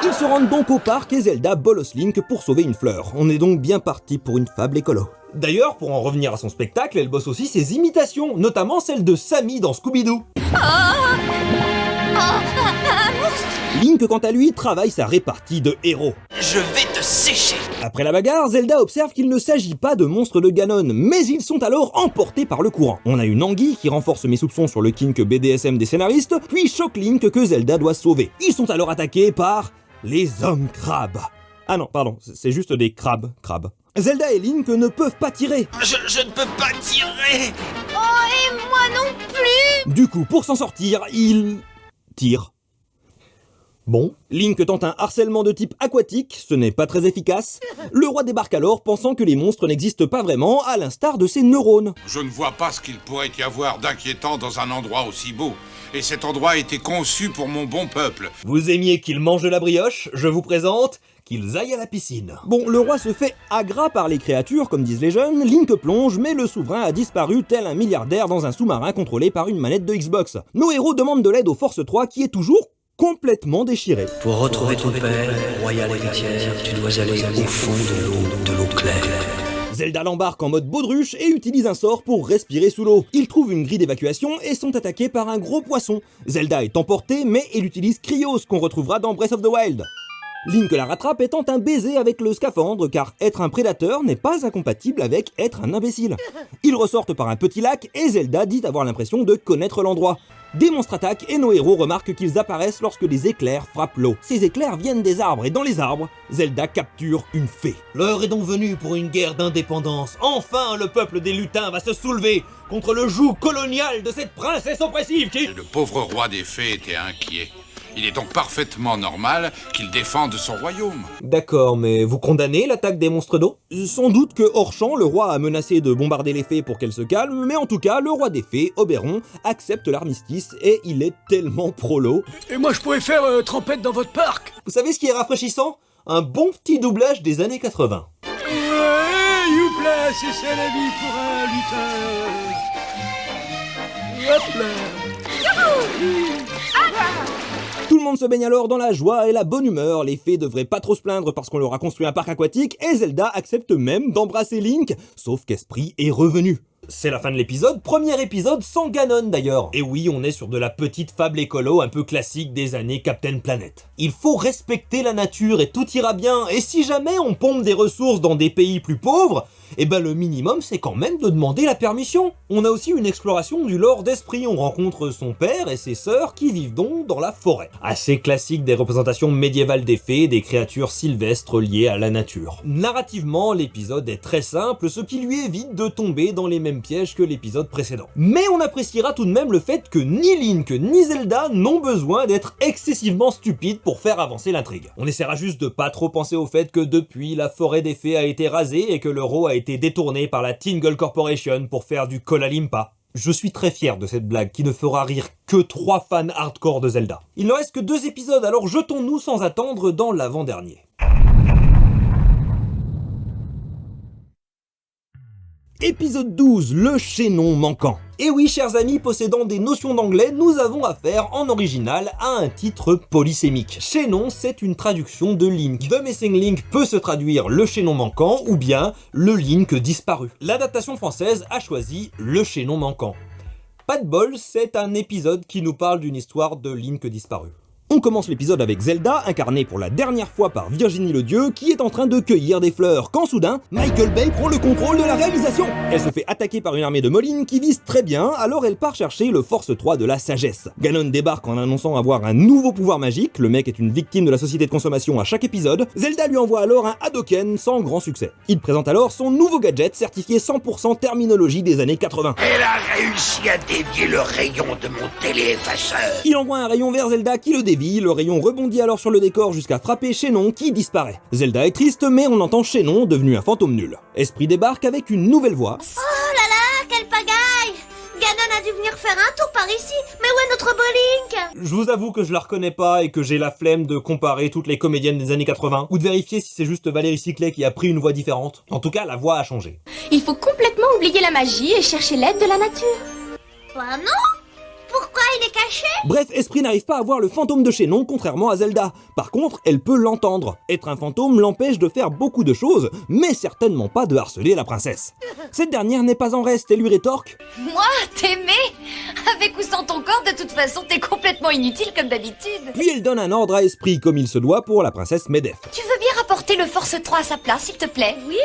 Ils se rendent donc au parc et Zelda bolosse Link pour sauver une fleur. On est donc bien parti pour une fable écolo. D'ailleurs, pour en revenir à son spectacle, elle bosse aussi ses imitations, notamment celle de Sammy dans Scooby-Doo. Un monstre! Link, quant à lui, travaille sa répartie de héros. Je vais te sécher! Après la bagarre, Zelda observe qu'il ne s'agit pas de monstres de Ganon, mais ils sont alors emportés par le courant. On a une anguille qui renforce mes soupçons sur le kink BDSM des scénaristes, puis choque Link que Zelda doit sauver. Ils sont alors attaqués par les hommes crabes. Ah non, pardon, c'est juste des crabes. Zelda et Link ne peuvent pas tirer. Je ne peux pas tirer! Oh, et moi non plus! Du coup, pour s'en sortir, ils... tirent. Bon, Link tente un harcèlement de type aquatique, ce n'est pas très efficace. Le roi débarque alors pensant que les monstres n'existent pas vraiment, à l'instar de ses neurones. Je ne vois pas ce qu'il pourrait y avoir d'inquiétant dans un endroit aussi beau. Et cet endroit a été conçu pour mon bon peuple. Vous aimiez qu'ils mangent de la brioche? Je vous présente... qu'ils aillent à la piscine. Bon, le roi se fait agra par les créatures, comme disent les jeunes, Link plonge, mais le souverain a disparu tel un milliardaire dans un sous-marin contrôlé par une manette de Xbox. Nos héros demandent de l'aide aux Forces 3 qui est toujours complètement déchiré. Pour retrouver ton père, royale héritière, tu dois aller au fond de l'eau claire. Zelda l'embarque en mode baudruche et utilise un sort pour respirer sous l'eau. Ils trouvent une grille d'évacuation et sont attaqués par un gros poisson. Zelda est emportée, mais il utilise Cryos qu'on retrouvera dans Breath of the Wild. Link la rattrape et tente un baiser avec le scaphandre car être un prédateur n'est pas incompatible avec être un imbécile. Ils ressortent par un petit lac et Zelda dit avoir l'impression de connaître l'endroit. Des monstres attaquent et nos héros remarquent qu'ils apparaissent lorsque des éclairs frappent l'eau. Ces éclairs viennent des arbres et dans les arbres, Zelda capture une fée. L'heure est donc venue pour une guerre d'indépendance. Enfin, le peuple des lutins va se soulever contre le joug colonial de cette princesse oppressive qui... Le pauvre roi des fées était inquiet. Il est donc parfaitement normal qu'il défende son royaume. D'accord, mais vous condamnez l'attaque des monstres d'eau? Sans doute que hors champ, le roi a menacé de bombarder les fées pour qu'elles se calment, mais en tout cas, le roi des fées, Oberon, accepte l'armistice et il est tellement prolo. Et moi je pourrais faire trempette dans votre parc. Vous savez ce qui est rafraîchissant? Un bon petit doublage des années 80. Ouais, youpla, c'est ça la vie pour un lutteur. Hop là. Tout le monde se baigne alors dans la joie et la bonne humeur, les fées devraient pas trop se plaindre parce qu'on leur a construit un parc aquatique et Zelda accepte même d'embrasser Link, sauf qu'Esprit est revenu. C'est la fin de l'épisode, premier épisode sans Ganon d'ailleurs. Et oui, on est sur de la petite fable écolo un peu classique des années Captain Planet. Il faut respecter la nature et tout ira bien, et si jamais on pompe des ressources dans des pays plus pauvres, eh ben le minimum c'est quand même de demander la permission. On a aussi une exploration du lore d'Esprit, on rencontre son père et ses sœurs qui vivent donc dans la forêt. Assez classique des représentations médiévales des fées, des créatures sylvestres liées à la nature. Narrativement, l'épisode est très simple, ce qui lui évite de tomber dans les mêmes pièges que l'épisode précédent. Mais on appréciera tout de même le fait que ni Link ni Zelda n'ont besoin d'être excessivement stupides pour faire avancer l'intrigue. On essaiera juste de pas trop penser au fait que depuis, la forêt des fées a été rasée et que l'euro a été détourné par la Tingle Corporation pour faire du Kola Limpa. Je suis très fier de cette blague qui ne fera rire que 3 fans hardcore de Zelda. Il ne reste que 2 épisodes, alors jetons-nous sans attendre dans l'avant-dernier. Épisode 12, le chaînon manquant. Et oui, chers amis possédant des notions d'anglais, nous avons affaire en original à un titre polysémique. Chaînon, c'est une traduction de Link. The Missing Link peut se traduire le chaînon manquant ou bien le Link disparu. L'adaptation française a choisi le chaînon manquant. Pas de bol, c'est un épisode qui nous parle d'une histoire de Link disparu. On commence l'épisode avec Zelda, incarnée pour la dernière fois par Virginie le Dieu, qui est en train de cueillir des fleurs, quand soudain, Michael Bay prend le contrôle de la réalisation. Elle se fait attaquer par une armée de Moline qui vise très bien, alors elle part chercher le Force 3 de la sagesse. Ganon débarque en annonçant avoir un nouveau pouvoir magique, le mec est une victime de la société de consommation à chaque épisode. Zelda lui envoie alors un Hadoken sans grand succès. Il présente alors son nouveau gadget certifié 100% terminologie des années 80. Elle a réussi à dévier le rayon de mon téléeffaceur. Il envoie un rayon vers Zelda qui le dévie. Le rayon rebondit alors sur le décor jusqu'à frapper Chaînon qui disparaît. Zelda est triste mais on entend Chaînon devenu un fantôme nul. Esprit débarque avec une nouvelle voix. Oh là là, quelle pagaille! Ganon a dû venir faire un tour par ici. Mais où est notre beau Link? Je vous avoue que je la reconnais pas et que j'ai la flemme de comparer toutes les comédiennes des années 80 ou de vérifier si c'est juste Valérie Ciclet qui a pris une voix différente. En tout cas, la voix a changé. Il faut complètement oublier la magie et chercher l'aide de la nature. Bah non! Pourquoi il est caché? Bref, Esprit n'arrive pas à voir le fantôme de Chaînon, contrairement à Zelda. Par contre, elle peut l'entendre. Être un fantôme l'empêche de faire beaucoup de choses, mais certainement pas de harceler la princesse. Cette dernière n'est pas en reste et lui rétorque: Moi, t'aimer? Avec ou sans ton corps, de toute façon, t'es complètement inutile comme d'habitude. Puis elle donne un ordre à Esprit comme il se doit pour la princesse Medef. Tu veux bien rapporter le Force 3 à sa place, s'il te plaît? Oui.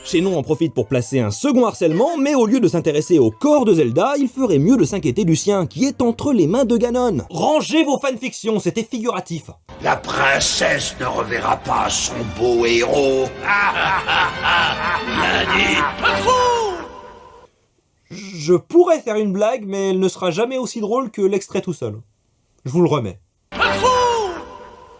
Chaînon en profite pour placer un second harcèlement, mais au lieu de s'intéresser au corps de Zelda, il ferait mieux de s'inquiéter du sien, qui est entre les mains de Ganon. Rangez vos fanfictions, c'était figuratif. La princesse ne reverra pas son beau héros. Je pourrais faire une blague, mais elle ne sera jamais aussi drôle que l'extrait tout seul. Je vous le remets.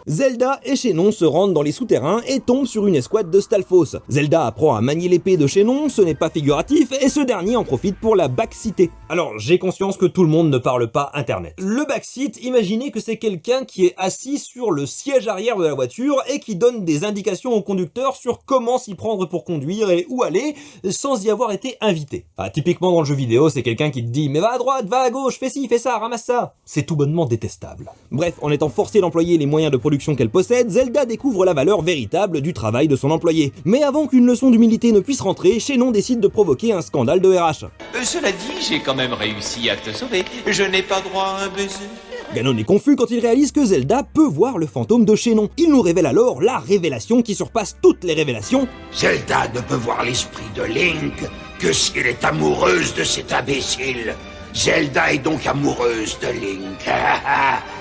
Zelda et Chaînon se rendent dans les souterrains et tombent sur une escouade de Stalfos. Zelda apprend à manier l'épée de Chaînon, ce n'est pas figuratif, et ce dernier en profite pour la backseater. Alors, j'ai conscience que tout le monde ne parle pas internet. Le backseat, imaginez que c'est quelqu'un qui est assis sur le siège arrière de la voiture et qui donne des indications au conducteur sur comment s'y prendre pour conduire et où aller sans y avoir été invité. Ah, typiquement dans le jeu vidéo, c'est quelqu'un qui te dit « mais va à droite, va à gauche, fais ci, fais ça, ramasse ça ». C'est tout bonnement détestable. Bref, en étant forcé d'employer les moyens de production production qu'elle possède, Zelda découvre la valeur véritable du travail de son employé. Mais avant qu'une leçon d'humilité ne puisse rentrer, Shennon décide de provoquer un scandale de RH. Cela dit, j'ai quand même réussi à te sauver. Je n'ai pas droit à un baiser. Ganon est confus quand il réalise que Zelda peut voir le fantôme de Shennon. Il nous révèle alors la révélation qui surpasse toutes les révélations. Zelda ne peut voir l'esprit de Link que s'il est amoureuse de cet imbécile. Zelda est donc amoureuse de Link.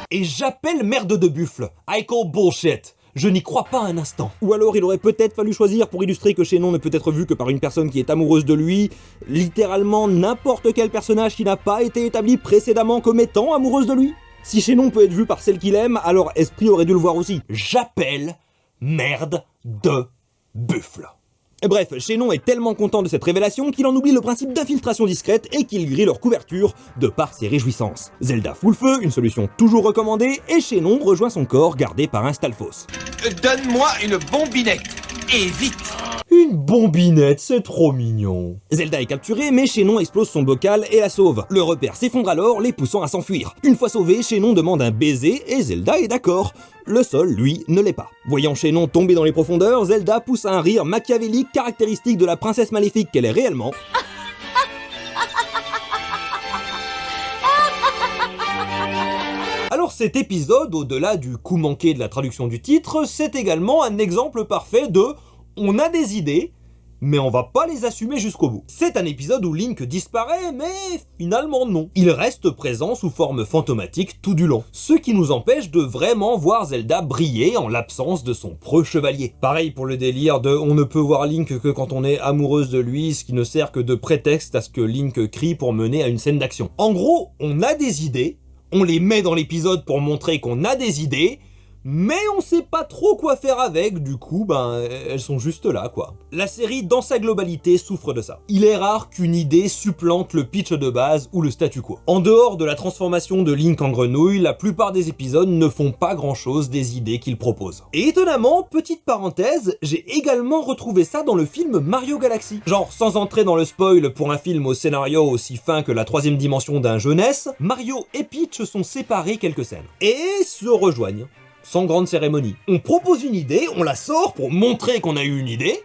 Et j'appelle merde de buffle. I call bullshit. Je n'y crois pas un instant. Ou alors il aurait peut-être fallu choisir pour illustrer que Shennon ne peut être vu que par une personne qui est amoureuse de lui, littéralement n'importe quel personnage qui n'a pas été établi précédemment comme étant amoureuse de lui. Si Shennon peut être vu par celle qu'il aime, alors Esprit aurait dû le voir aussi. J'appelle merde de buffle. Bref, Shennon est tellement content de cette révélation qu'il en oublie le principe d'infiltration discrète et qu'il grille leur couverture de par ses réjouissances. Zelda fout le feu, une solution toujours recommandée, et Shennon rejoint son corps gardé par un Stalfos. Donne-moi une bombinette, et vite. Une bombinette, c'est trop mignon. Zelda est capturée, mais Shennon explose son bocal et la sauve. Le repère s'effondre alors, les poussant à s'enfuir. Une fois sauvé, Shennon demande un baiser et Zelda est d'accord. Le sol, lui, ne l'est pas. Voyant Shennon tomber dans les profondeurs, Zelda pousse un rire machiavélique caractéristique de la princesse maléfique qu'elle est réellement. Alors cet épisode, au-delà du coup manqué de la traduction du titre, c'est également un exemple parfait de « on a des idées, mais on va pas les assumer jusqu'au bout ». C'est un épisode où Link disparaît, mais finalement non. Il reste présent sous forme fantomatique tout du long, ce qui nous empêche de vraiment voir Zelda briller en l'absence de son preux chevalier. Pareil pour le délire de « on ne peut voir Link que quand on est amoureuse de lui », ce qui ne sert que de prétexte à ce que Link crie pour mener à une scène d'action. En gros, on a des idées, on les met dans l'épisode pour montrer qu'on a des idées, mais on sait pas trop quoi faire avec, du coup, elles sont juste là, quoi. La série, dans sa globalité, souffre de ça. Il est rare qu'une idée supplante le pitch de base ou le statu quo. En dehors de la transformation de Link en grenouille, la plupart des épisodes ne font pas grand-chose des idées qu'il propose. Et étonnamment, petite parenthèse, j'ai également retrouvé ça dans le film Mario Galaxy. Genre, sans entrer dans le spoil pour un film au scénario aussi fin que la troisième dimension d'un jeunesse, Mario et Peach sont séparés quelques scènes. Et se rejoignent. Sans grande cérémonie. On propose une idée, on la sort pour montrer qu'on a eu une idée,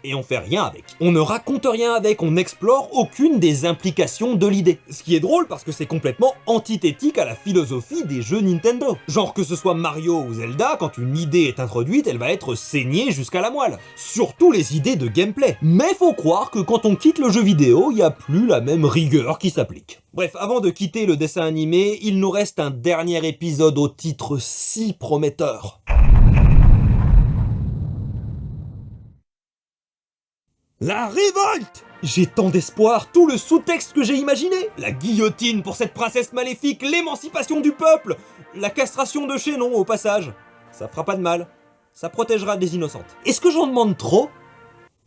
et on fait rien avec. On ne raconte rien avec, on n'explore aucune des implications de l'idée. Ce qui est drôle parce que c'est complètement antithétique à la philosophie des jeux Nintendo. Genre que ce soit Mario ou Zelda, quand une idée est introduite, elle va être saignée jusqu'à la moelle. Surtout les idées de gameplay. Mais faut croire que quand on quitte le jeu vidéo, il n'y a plus la même rigueur qui s'applique. Bref, avant de quitter le dessin animé, il nous reste un dernier épisode au titre si prometteur. La révolte! J'ai tant d'espoir, tout le sous-texte que j'ai imaginé! La guillotine pour cette princesse maléfique, l'émancipation du peuple, la castration de Shennon au passage. Ça fera pas de mal, ça protégera des innocentes. Est-ce que j'en demande trop?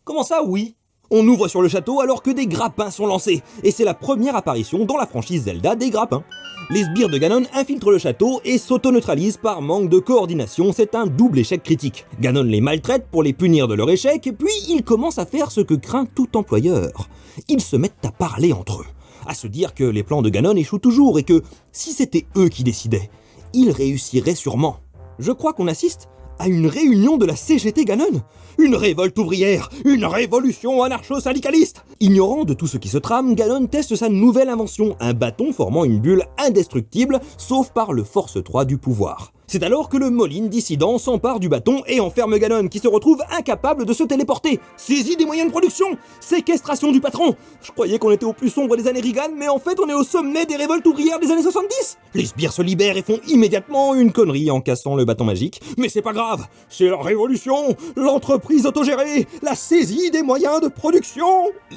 Comment ça, oui? On ouvre sur le château alors que des grappins sont lancés, et c'est la première apparition dans la franchise Zelda des grappins. Les sbires de Ganon infiltrent le château et s'auto-neutralisent par manque de coordination, c'est un double échec critique. Ganon les maltraite pour les punir de leur échec, puis ils commencent à faire ce que craint tout employeur. Ils se mettent à parler entre eux, à se dire que les plans de Ganon échouent toujours et que, si c'était eux qui décidaient, ils réussiraient sûrement. Je crois qu'on assiste à une réunion de la CGT Ganon. Une révolte ouvrière, une révolution anarcho-syndicaliste. Ignorant de tout ce qui se trame, Ganon teste sa nouvelle invention, un bâton formant une bulle indestructible, sauf par le force 3 du pouvoir. C'est alors que le Moline dissident s'empare du bâton et enferme Ganon, qui se retrouve incapable de se téléporter. Saisie des moyens de production, séquestration du patron. Je croyais qu'on était au plus sombre des années Reagan, mais en fait on est au sommet des révoltes ouvrières des années 70. Les sbires se libèrent et font immédiatement une connerie en cassant le bâton magique. Mais c'est pas grave, c'est la révolution, l'entreprise autogérée, la saisie des moyens de production.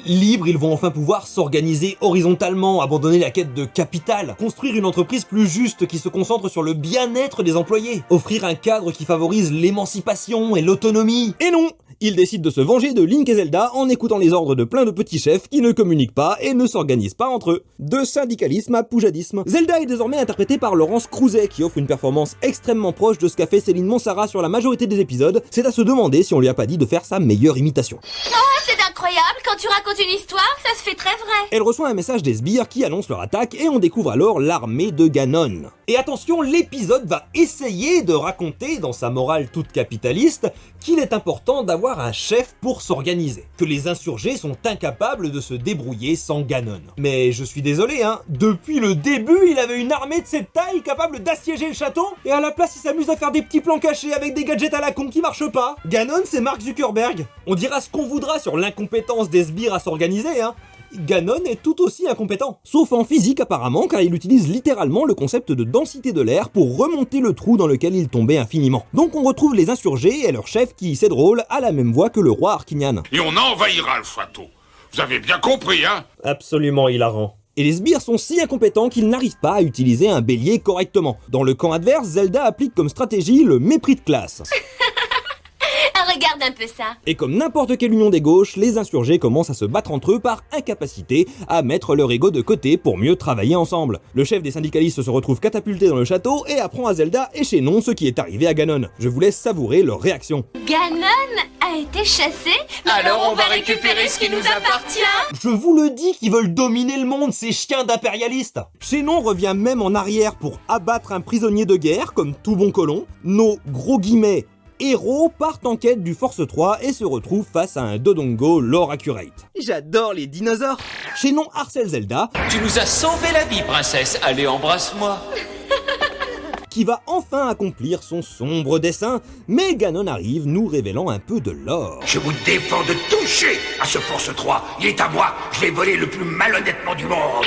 Libres, ils vont enfin pouvoir s'organiser horizontalement, abandonner la quête de capital, construire une entreprise plus juste qui se concentre sur le bien-être des employés, offrir un cadre qui favorise l'émancipation et l'autonomie. Et non, ils décident de se venger de Link et Zelda en écoutant les ordres de plein de petits chefs qui ne communiquent pas et ne s'organisent pas entre eux. De syndicalisme à poujadisme. Zelda est désormais interprétée par Laurence Crouzet, qui offre une performance extrêmement proche de ce qu'a fait Céline Monsara sur la majorité des épisodes. C'est à se demander si on lui a pas dit de faire sa meilleure imitation. Oh, c'est d'un incroyable, quand tu racontes une histoire, ça se fait très vrai. Elle reçoit un message des sbires qui annonce leur attaque et on découvre alors l'armée de Ganon. Et attention, l'épisode va essayer de raconter, dans sa morale toute capitaliste, qu'il est important d'avoir un chef pour s'organiser, que les insurgés sont incapables de se débrouiller sans Ganon. Mais je suis désolé, hein, depuis le début, il avait une armée de cette taille capable d'assiéger le château, et à la place il s'amuse à faire des petits plans cachés avec des gadgets à la con qui marchent pas. Ganon, c'est Mark Zuckerberg. On dira ce qu'on voudra sur l'incompétence des sbires à s'organiser, hein. Ganon est tout aussi incompétent. Sauf en physique apparemment, car il utilise littéralement le concept de densité de l'air pour remonter le trou dans lequel il tombait infiniment. Donc on retrouve les insurgés et leur chef qui, c'est drôle, a la même voix que le roi Arquinian. Et on envahira le château. Vous avez bien compris, hein? Absolument hilarant. Et les sbires sont si incompétents qu'ils n'arrivent pas à utiliser un bélier correctement. Dans le camp adverse, Zelda applique comme stratégie le mépris de classe. Regarde un peu ça. Et comme n'importe quelle union des gauches, les insurgés commencent à se battre entre eux par incapacité à mettre leur ego de côté pour mieux travailler ensemble. Le chef des syndicalistes se retrouve catapulté dans le château et apprend à Zelda et Xénon ce qui est arrivé à Ganon. Je vous laisse savourer leur réaction. Ganon a été chassé? Alors on va récupérer ce qui nous appartient? Je vous le dis qu'ils veulent dominer le monde, ces chiens d'impérialistes. Xénon revient même en arrière pour abattre un prisonnier de guerre, comme tout bon colon. Nos gros guillemets héros partent en quête du Force 3 et se retrouvent face à un Dodongo lore accurate. J'adore les dinosaures. Xénon harcèle Zelda. Tu nous as sauvé la vie, princesse. Allez, embrasse-moi. Qui va enfin accomplir son sombre dessein, mais Ganon arrive nous révélant un peu de lore. Je vous défends de toucher à ce Force 3. Il est à moi. Je l'ai volé le plus malhonnêtement du monde.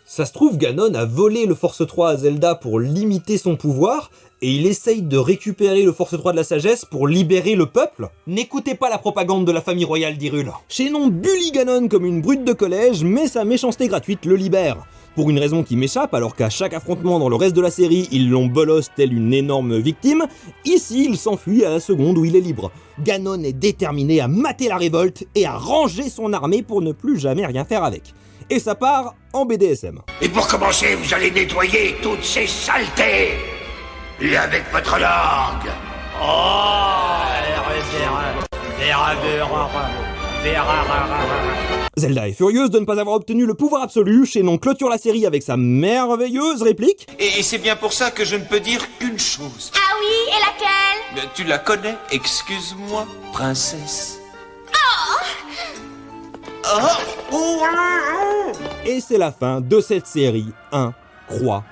Ça se trouve, Ganon a volé le Force 3 à Zelda pour limiter son pouvoir, et il essaye de récupérer le Force 3 de la sagesse pour libérer le peuple. N'écoutez pas la propagande de la famille royale d'Hyrule. Xénon bully Ganon comme une brute de collège, mais sa méchanceté gratuite le libère. Pour une raison qui m'échappe, alors qu'à chaque affrontement dans le reste de la série, ils l'ont bolosse telle une énorme victime, ici il s'enfuit à la seconde où il est libre. Ganon est déterminé à mater la révolte et à ranger son armée pour ne plus jamais rien faire avec. Et ça part en BDSM. Et pour commencer, vous allez nettoyer toutes ces saletés. Et avec votre langue. Zelda est furieuse de ne pas avoir obtenu le pouvoir absolu, Xénon clôture la série avec sa merveilleuse réplique. Et c'est bien pour ça que je ne peux dire qu'une chose. Ah oui, et laquelle? Tu la connais? Excuse-moi, princesse. Et c'est la fin de cette série incroyable.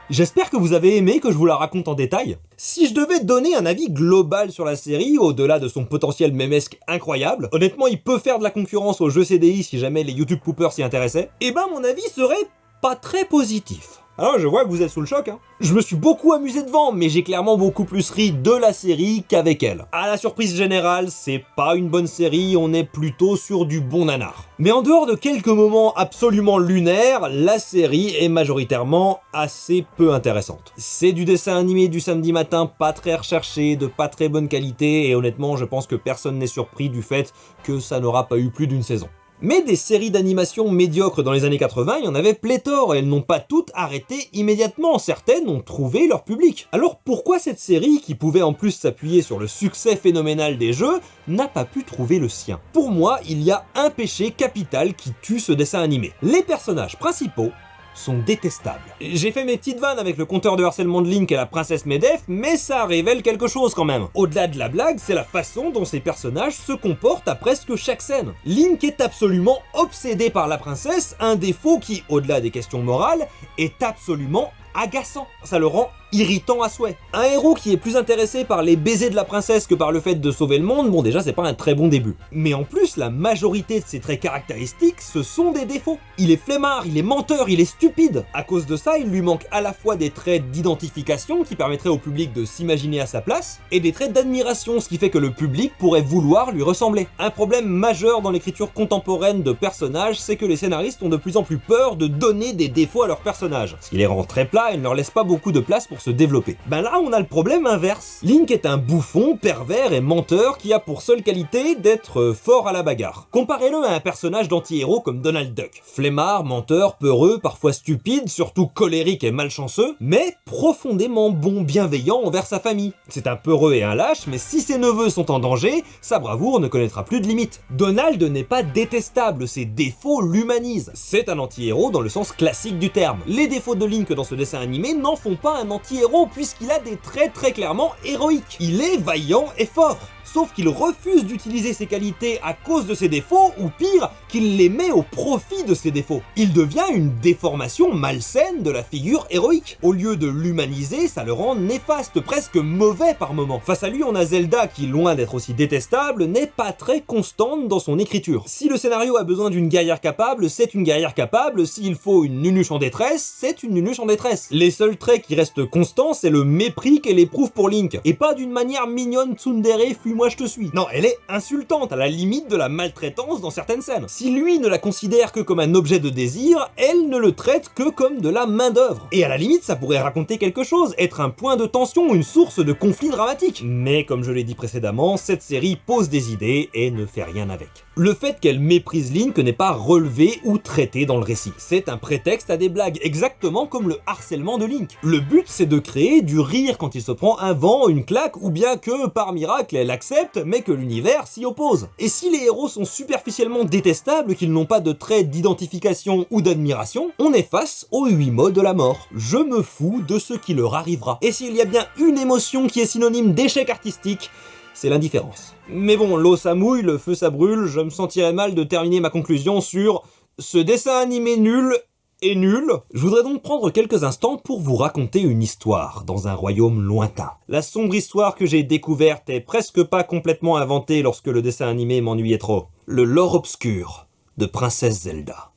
J'espère que vous avez aimé que je vous la raconte en détail. Si je devais donner un avis global sur la série, au-delà de son potentiel mémesque incroyable, honnêtement il peut faire de la concurrence aux jeux CDI si jamais les YouTube Poopers s'y intéressaient, et ben mon avis serait pas très positif. Alors je vois que vous êtes sous le choc, hein. Je me suis beaucoup amusé devant, mais j'ai clairement beaucoup plus ri de la série qu'avec elle. À la surprise générale, c'est pas une bonne série, on est plutôt sur du bon nanar. Mais en dehors de quelques moments absolument lunaires, la série est majoritairement assez peu intéressante. C'est du dessin animé du samedi matin pas très recherché, de pas très bonne qualité, et honnêtement je pense que personne n'est surpris du fait que ça n'aura pas eu plus d'une saison. Mais des séries d'animation médiocres dans les années 80, il y en avait pléthore et elles n'ont pas toutes arrêté immédiatement, certaines ont trouvé leur public. Alors pourquoi cette série, qui pouvait en plus s'appuyer sur le succès phénoménal des jeux, n'a pas pu trouver le sien? Pour moi, il y a un péché capital qui tue ce dessin animé. Les personnages principaux sont détestables. J'ai fait mes petites vannes avec le compteur de harcèlement de Link et la princesse Medef, mais ça révèle quelque chose quand même. Au-delà de la blague, c'est la façon dont ces personnages se comportent à presque chaque scène. Link est absolument obsédé par la princesse, un défaut qui, au-delà des questions morales, est absolument agaçant. Ça le rend irritant à souhait. Un héros qui est plus intéressé par les baisers de la princesse que par le fait de sauver le monde, bon déjà c'est pas un très bon début. Mais en plus, la majorité de ses traits caractéristiques, ce sont des défauts. Il est flemmard, il est menteur, il est stupide. À cause de ça, il lui manque à la fois des traits d'identification qui permettraient au public de s'imaginer à sa place, et des traits d'admiration, ce qui fait que le public pourrait vouloir lui ressembler. Un problème majeur dans l'écriture contemporaine de personnages, c'est que les scénaristes ont de plus en plus peur de donner des défauts à leurs personnages. Ce qui les rend très plats et ne leur laisse pas beaucoup de place pour pour se développer. Ben là, on a le problème inverse. Link est un bouffon, pervers et menteur qui a pour seule qualité d'être fort à la bagarre. Comparez-le à un personnage d'anti-héros comme Donald Duck. Flemmard, menteur, peureux, parfois stupide, surtout colérique et malchanceux, mais profondément bon, bienveillant envers sa famille. C'est un peureux et un lâche, mais si ses neveux sont en danger, sa bravoure ne connaîtra plus de limite. Donald n'est pas détestable, ses défauts l'humanisent. C'est un anti-héros dans le sens classique du terme. Les défauts de Link dans ce dessin animé n'en font pas un anti-héros puisqu'il a des traits très clairement héroïques. Il est vaillant et fort. Sauf qu'il refuse d'utiliser ses qualités à cause de ses défauts, ou pire, qu'il les met au profit de ses défauts. Il devient une déformation malsaine de la figure héroïque. Au lieu de l'humaniser, ça le rend néfaste, presque mauvais par moments. Face à lui, on a Zelda qui, loin d'être aussi détestable, n'est pas très constante dans son écriture. Si le scénario a besoin d'une guerrière capable, c'est une guerrière capable. S'il faut une nunuche en détresse, c'est une nunuche en détresse. Les seuls traits qui restent constants, c'est le mépris qu'elle éprouve pour Link. Et pas d'une manière mignonne tsundere moi je te suis. Non, elle est insultante, à la limite de la maltraitance dans certaines scènes. Si lui ne la considère que comme un objet de désir, elle ne le traite que comme de la main-d'œuvre. Et à la limite, ça pourrait raconter quelque chose, être un point de tension, une source de conflit dramatique. Mais comme je l'ai dit précédemment, cette série pose des idées et ne fait rien avec. Le fait qu'elle méprise Link n'est pas relevé ou traité dans le récit. C'est un prétexte à des blagues, exactement comme le harcèlement de Link. Le but, c'est de créer du rire quand il se prend un vent, une claque, ou bien que, par miracle, elle accepte, mais que l'univers s'y oppose. Et si les héros sont superficiellement détestables, qu'ils n'ont pas de traits d'identification ou d'admiration, on est face aux 8 mots de la mort. Je me fous de ce qui leur arrivera. Et s'il y a bien une émotion qui est synonyme d'échec artistique, c'est l'indifférence. Mais bon, l'eau ça mouille, le feu ça brûle, je me sentirais mal de terminer ma conclusion sur ce dessin animé nul est nul. Je voudrais donc prendre quelques instants pour vous raconter une histoire dans un royaume lointain. La sombre histoire que j'ai découverte est presque pas complètement inventée lorsque le dessin animé m'ennuyait trop. Le lore obscur de Princesse Zelda.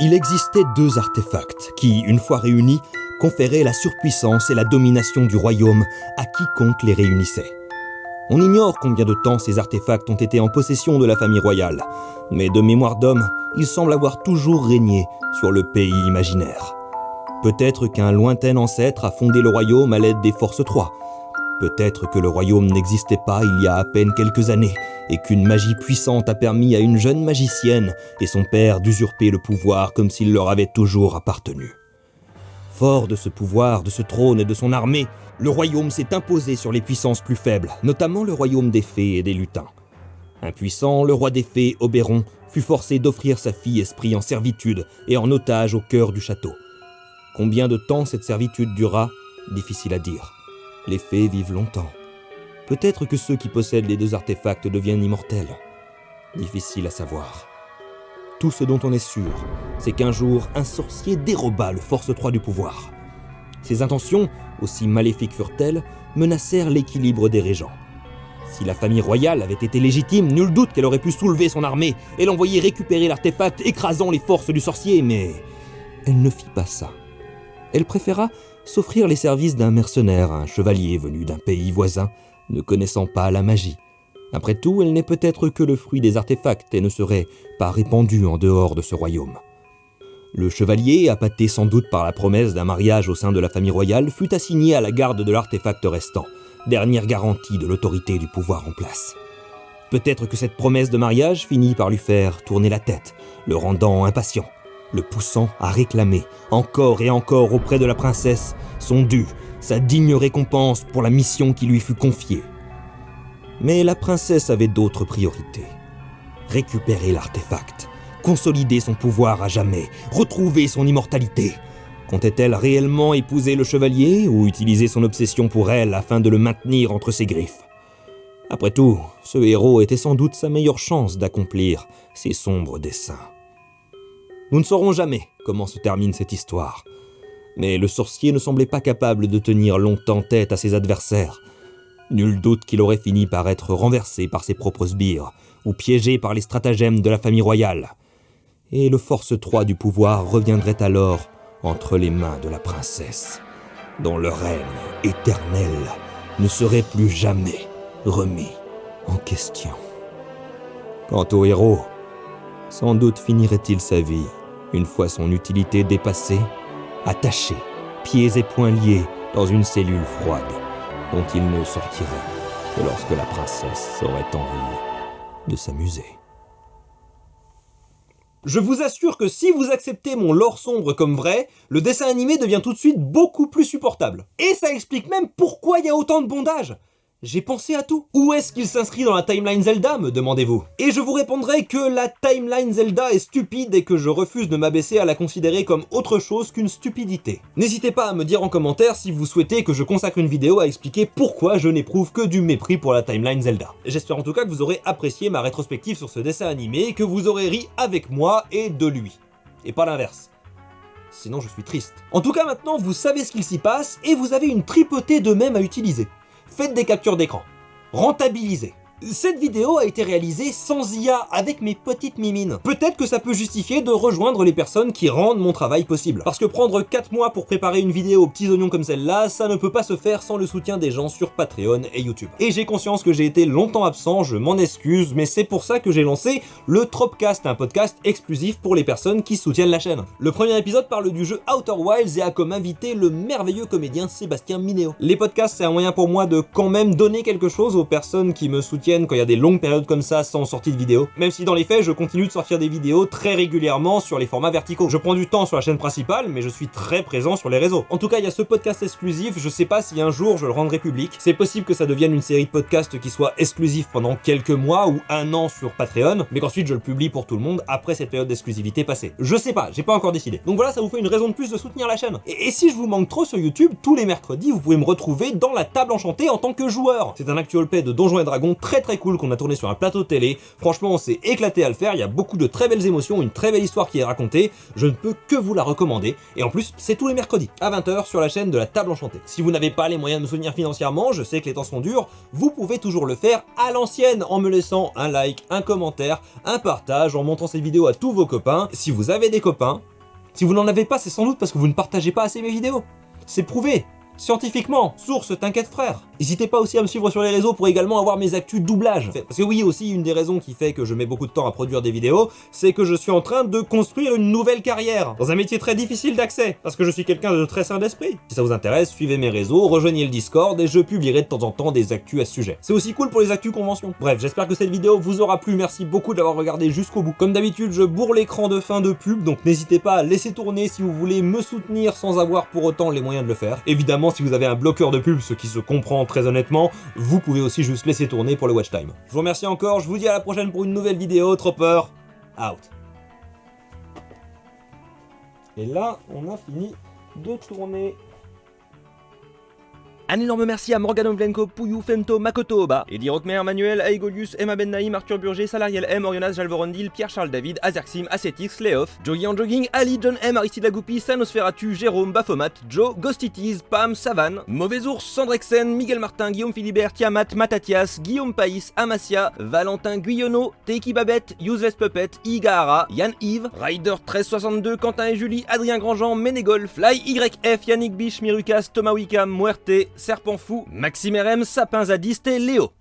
Il existait 2 artefacts qui, une fois réunis, conféraient la surpuissance et la domination du royaume à quiconque les réunissait. On ignore combien de temps ces artefacts ont été en possession de la famille royale, mais de mémoire d'homme, ils semblent avoir toujours régné sur le pays imaginaire. Peut-être qu'un lointain ancêtre a fondé le royaume à l'aide des Forces 3. Peut-être que le royaume n'existait pas il y a à peine quelques années, et qu'une magie puissante a permis à une jeune magicienne et son père d'usurper le pouvoir comme s'il leur avait toujours appartenu. Fort de ce pouvoir, de ce trône et de son armée, le royaume s'est imposé sur les puissances plus faibles, notamment le royaume des fées et des lutins. Impuissant, le roi des fées, Oberon, fut forcé d'offrir sa fille Esprit en servitude et en otage au cœur du château. Combien de temps cette servitude dura, difficile à dire. Les fées vivent longtemps. Peut-être que ceux qui possèdent les 2 artefacts deviennent immortels. Difficile à savoir. Tout ce dont on est sûr, c'est qu'un jour, un sorcier déroba le Force 3 du pouvoir. Ses intentions, aussi maléfiques furent-elles, menacèrent l'équilibre des régents. Si la famille royale avait été légitime, nul doute qu'elle aurait pu soulever son armée et l'envoyer récupérer l'artefact écrasant les forces du sorcier, mais elle ne fit pas ça. Elle préféra s'offrir les services d'un mercenaire, un chevalier venu d'un pays voisin, ne connaissant pas la magie. Après tout, elle n'est peut-être que le fruit des artefacts et ne serait pas répandue en dehors de ce royaume. Le chevalier, appâté sans doute par la promesse d'un mariage au sein de la famille royale, fut assigné à la garde de l'artefact restant, dernière garantie de l'autorité du pouvoir en place. Peut-être que cette promesse de mariage finit par lui faire tourner la tête, le rendant impatient, le poussant à réclamer, encore et encore auprès de la princesse, son dû, sa digne récompense pour la mission qui lui fut confiée. Mais la princesse avait d'autres priorités. Récupérer l'artefact, consolider son pouvoir à jamais, retrouver son immortalité. Comptait-elle réellement épouser le chevalier ou utiliser son obsession pour elle afin de le maintenir entre ses griffes? Après tout, ce héros était sans doute sa meilleure chance d'accomplir ses sombres desseins. Nous ne saurons jamais comment se termine cette histoire. Mais le sorcier ne semblait pas capable de tenir longtemps tête à ses adversaires. Nul doute qu'il aurait fini par être renversé par ses propres sbires ou piégé par les stratagèmes de la famille royale. Et le Force 3 du pouvoir reviendrait alors entre les mains de la princesse, dont le règne éternel ne serait plus jamais remis en question. Quant au héros, sans doute finirait-il sa vie une fois son utilité dépassée, attaché, pieds et poings liés, dans une cellule froide, dont il ne sortirait que lorsque la princesse aurait envie de s'amuser. Je vous assure que si vous acceptez mon lore sombre comme vrai, le dessin animé devient tout de suite beaucoup plus supportable. Et ça explique même pourquoi il y a autant de bondage. J'ai pensé à tout. Où est-ce qu'il s'inscrit dans la timeline Zelda, me demandez-vous? Et je vous répondrai que la timeline Zelda est stupide et que je refuse de m'abaisser à la considérer comme autre chose qu'une stupidité. N'hésitez pas à me dire en commentaire si vous souhaitez que je consacre une vidéo à expliquer pourquoi je n'éprouve que du mépris pour la timeline Zelda. J'espère en tout cas que vous aurez apprécié ma rétrospective sur ce dessin animé et que vous aurez ri avec moi et de lui. Et pas l'inverse. Sinon je suis triste. En tout cas maintenant vous savez ce qu'il s'y passe et vous avez une tripotée de mèmes à utiliser. Faites des captures d'écran. Rentabilisez. Cette vidéo a été réalisée sans IA, avec mes petites mimines. Peut-être que ça peut justifier de rejoindre les personnes qui rendent mon travail possible. Parce que prendre 4 mois pour préparer une vidéo aux petits oignons comme celle-là, ça ne peut pas se faire sans le soutien des gens sur Patreon et YouTube. Et j'ai conscience que j'ai été longtemps absent, je m'en excuse, mais c'est pour ça que j'ai lancé le Tropcast, un podcast exclusif pour les personnes qui soutiennent la chaîne. Le premier épisode parle du jeu Outer Wilds et a comme invité le merveilleux comédien Sébastien Minéo. Les podcasts, c'est un moyen pour moi de quand même donner quelque chose aux personnes qui me soutiennent quand il y a des longues périodes comme ça sans sortie de vidéo. Même si dans les faits, je continue de sortir des vidéos très régulièrement sur les formats verticaux. Je prends du temps sur la chaîne principale, mais je suis très présent sur les réseaux. En tout cas, il y a ce podcast exclusif, je sais pas si un jour je le rendrai public. C'est possible que ça devienne une série de podcasts qui soit exclusif pendant quelques mois ou un an sur Patreon, mais qu'ensuite je le publie pour tout le monde après cette période d'exclusivité passée. Je sais pas, j'ai pas encore décidé. Donc voilà, ça vous fait une raison de plus de soutenir la chaîne. Et si je vous manque trop sur YouTube, tous les mercredis, vous pouvez me retrouver dans la table enchantée en tant que joueur. C'est un actual play de Donjons et Dragons très cool qu'on a tourné sur un plateau de télé. Franchement, on s'est éclaté à le faire, il y a beaucoup de très belles émotions, une très belle histoire qui est racontée, je ne peux que vous la recommander. Et en plus, c'est tous les mercredis, à 20h sur la chaîne de la Table Enchantée. Si vous n'avez pas les moyens de me soutenir financièrement, je sais que les temps sont durs, vous pouvez toujours le faire à l'ancienne en me laissant un like, un commentaire, un partage, en montrant cette vidéo à tous vos copains. Si vous avez des copains, si vous n'en avez pas, c'est sans doute parce que vous ne partagez pas assez mes vidéos. C'est prouvé. Scientifiquement, source T'inquiète frère. N'hésitez pas aussi à me suivre sur les réseaux pour également avoir mes actus doublage. Parce que oui, aussi une des raisons qui fait que je mets beaucoup de temps à produire des vidéos, c'est que je suis en train de construire une nouvelle carrière, dans un métier très difficile d'accès, parce que je suis quelqu'un de très sain d'esprit. Si ça vous intéresse, suivez mes réseaux, rejoignez le Discord et je publierai de temps en temps des actus à ce sujet. C'est aussi cool pour les actus conventions. Bref, j'espère que cette vidéo vous aura plu, merci beaucoup d'avoir regardé jusqu'au bout. Comme d'habitude, je bourre l'écran de fin de pub, donc n'hésitez pas à laisser tourner si vous voulez me soutenir sans avoir pour autant les moyens de le faire. Évidemment, si vous avez un bloqueur de pub, ce qui se comprend très honnêtement, vous pouvez aussi juste laisser tourner pour le watch time. Je vous remercie encore, je vous dis à la prochaine pour une nouvelle vidéo, Tropper, out. Et là, on a fini de tourner. Un énorme merci à Morgan Omlenko, Pouillou, Femto, Makoto Oba, Eddie Rockmer, Manuel, Aegolius, Emma Ben Naïm, Arthur Burger, Salariel M, Orionas, Jalvorondil, Pierre-Charles David, Azerxim, Ascetix, Léof, Jogi en Jogging, Ali, John M, Aristide Lagoupi, Sanosferatu, Jérôme, Baphomat, Joe, Ghostitis, Pam, Savane, Mauvais Ours, Sandrexen, Miguel Martin, Guillaume Philibert, Tiamat, Matatias, Guillaume Païs, Amasia, Valentin Guyonneau, Teiki Babette, Useless Puppet, Igahara, Yann Yves, Rider 1362, Quentin et Julie, Adrien Grandjean, Ménégol, Fly YF, Yannick Biche, Mirukas, Thomas Wickham, Muerte, Serpent Fou, Maxime RM, Sapin Zadiste et Léo.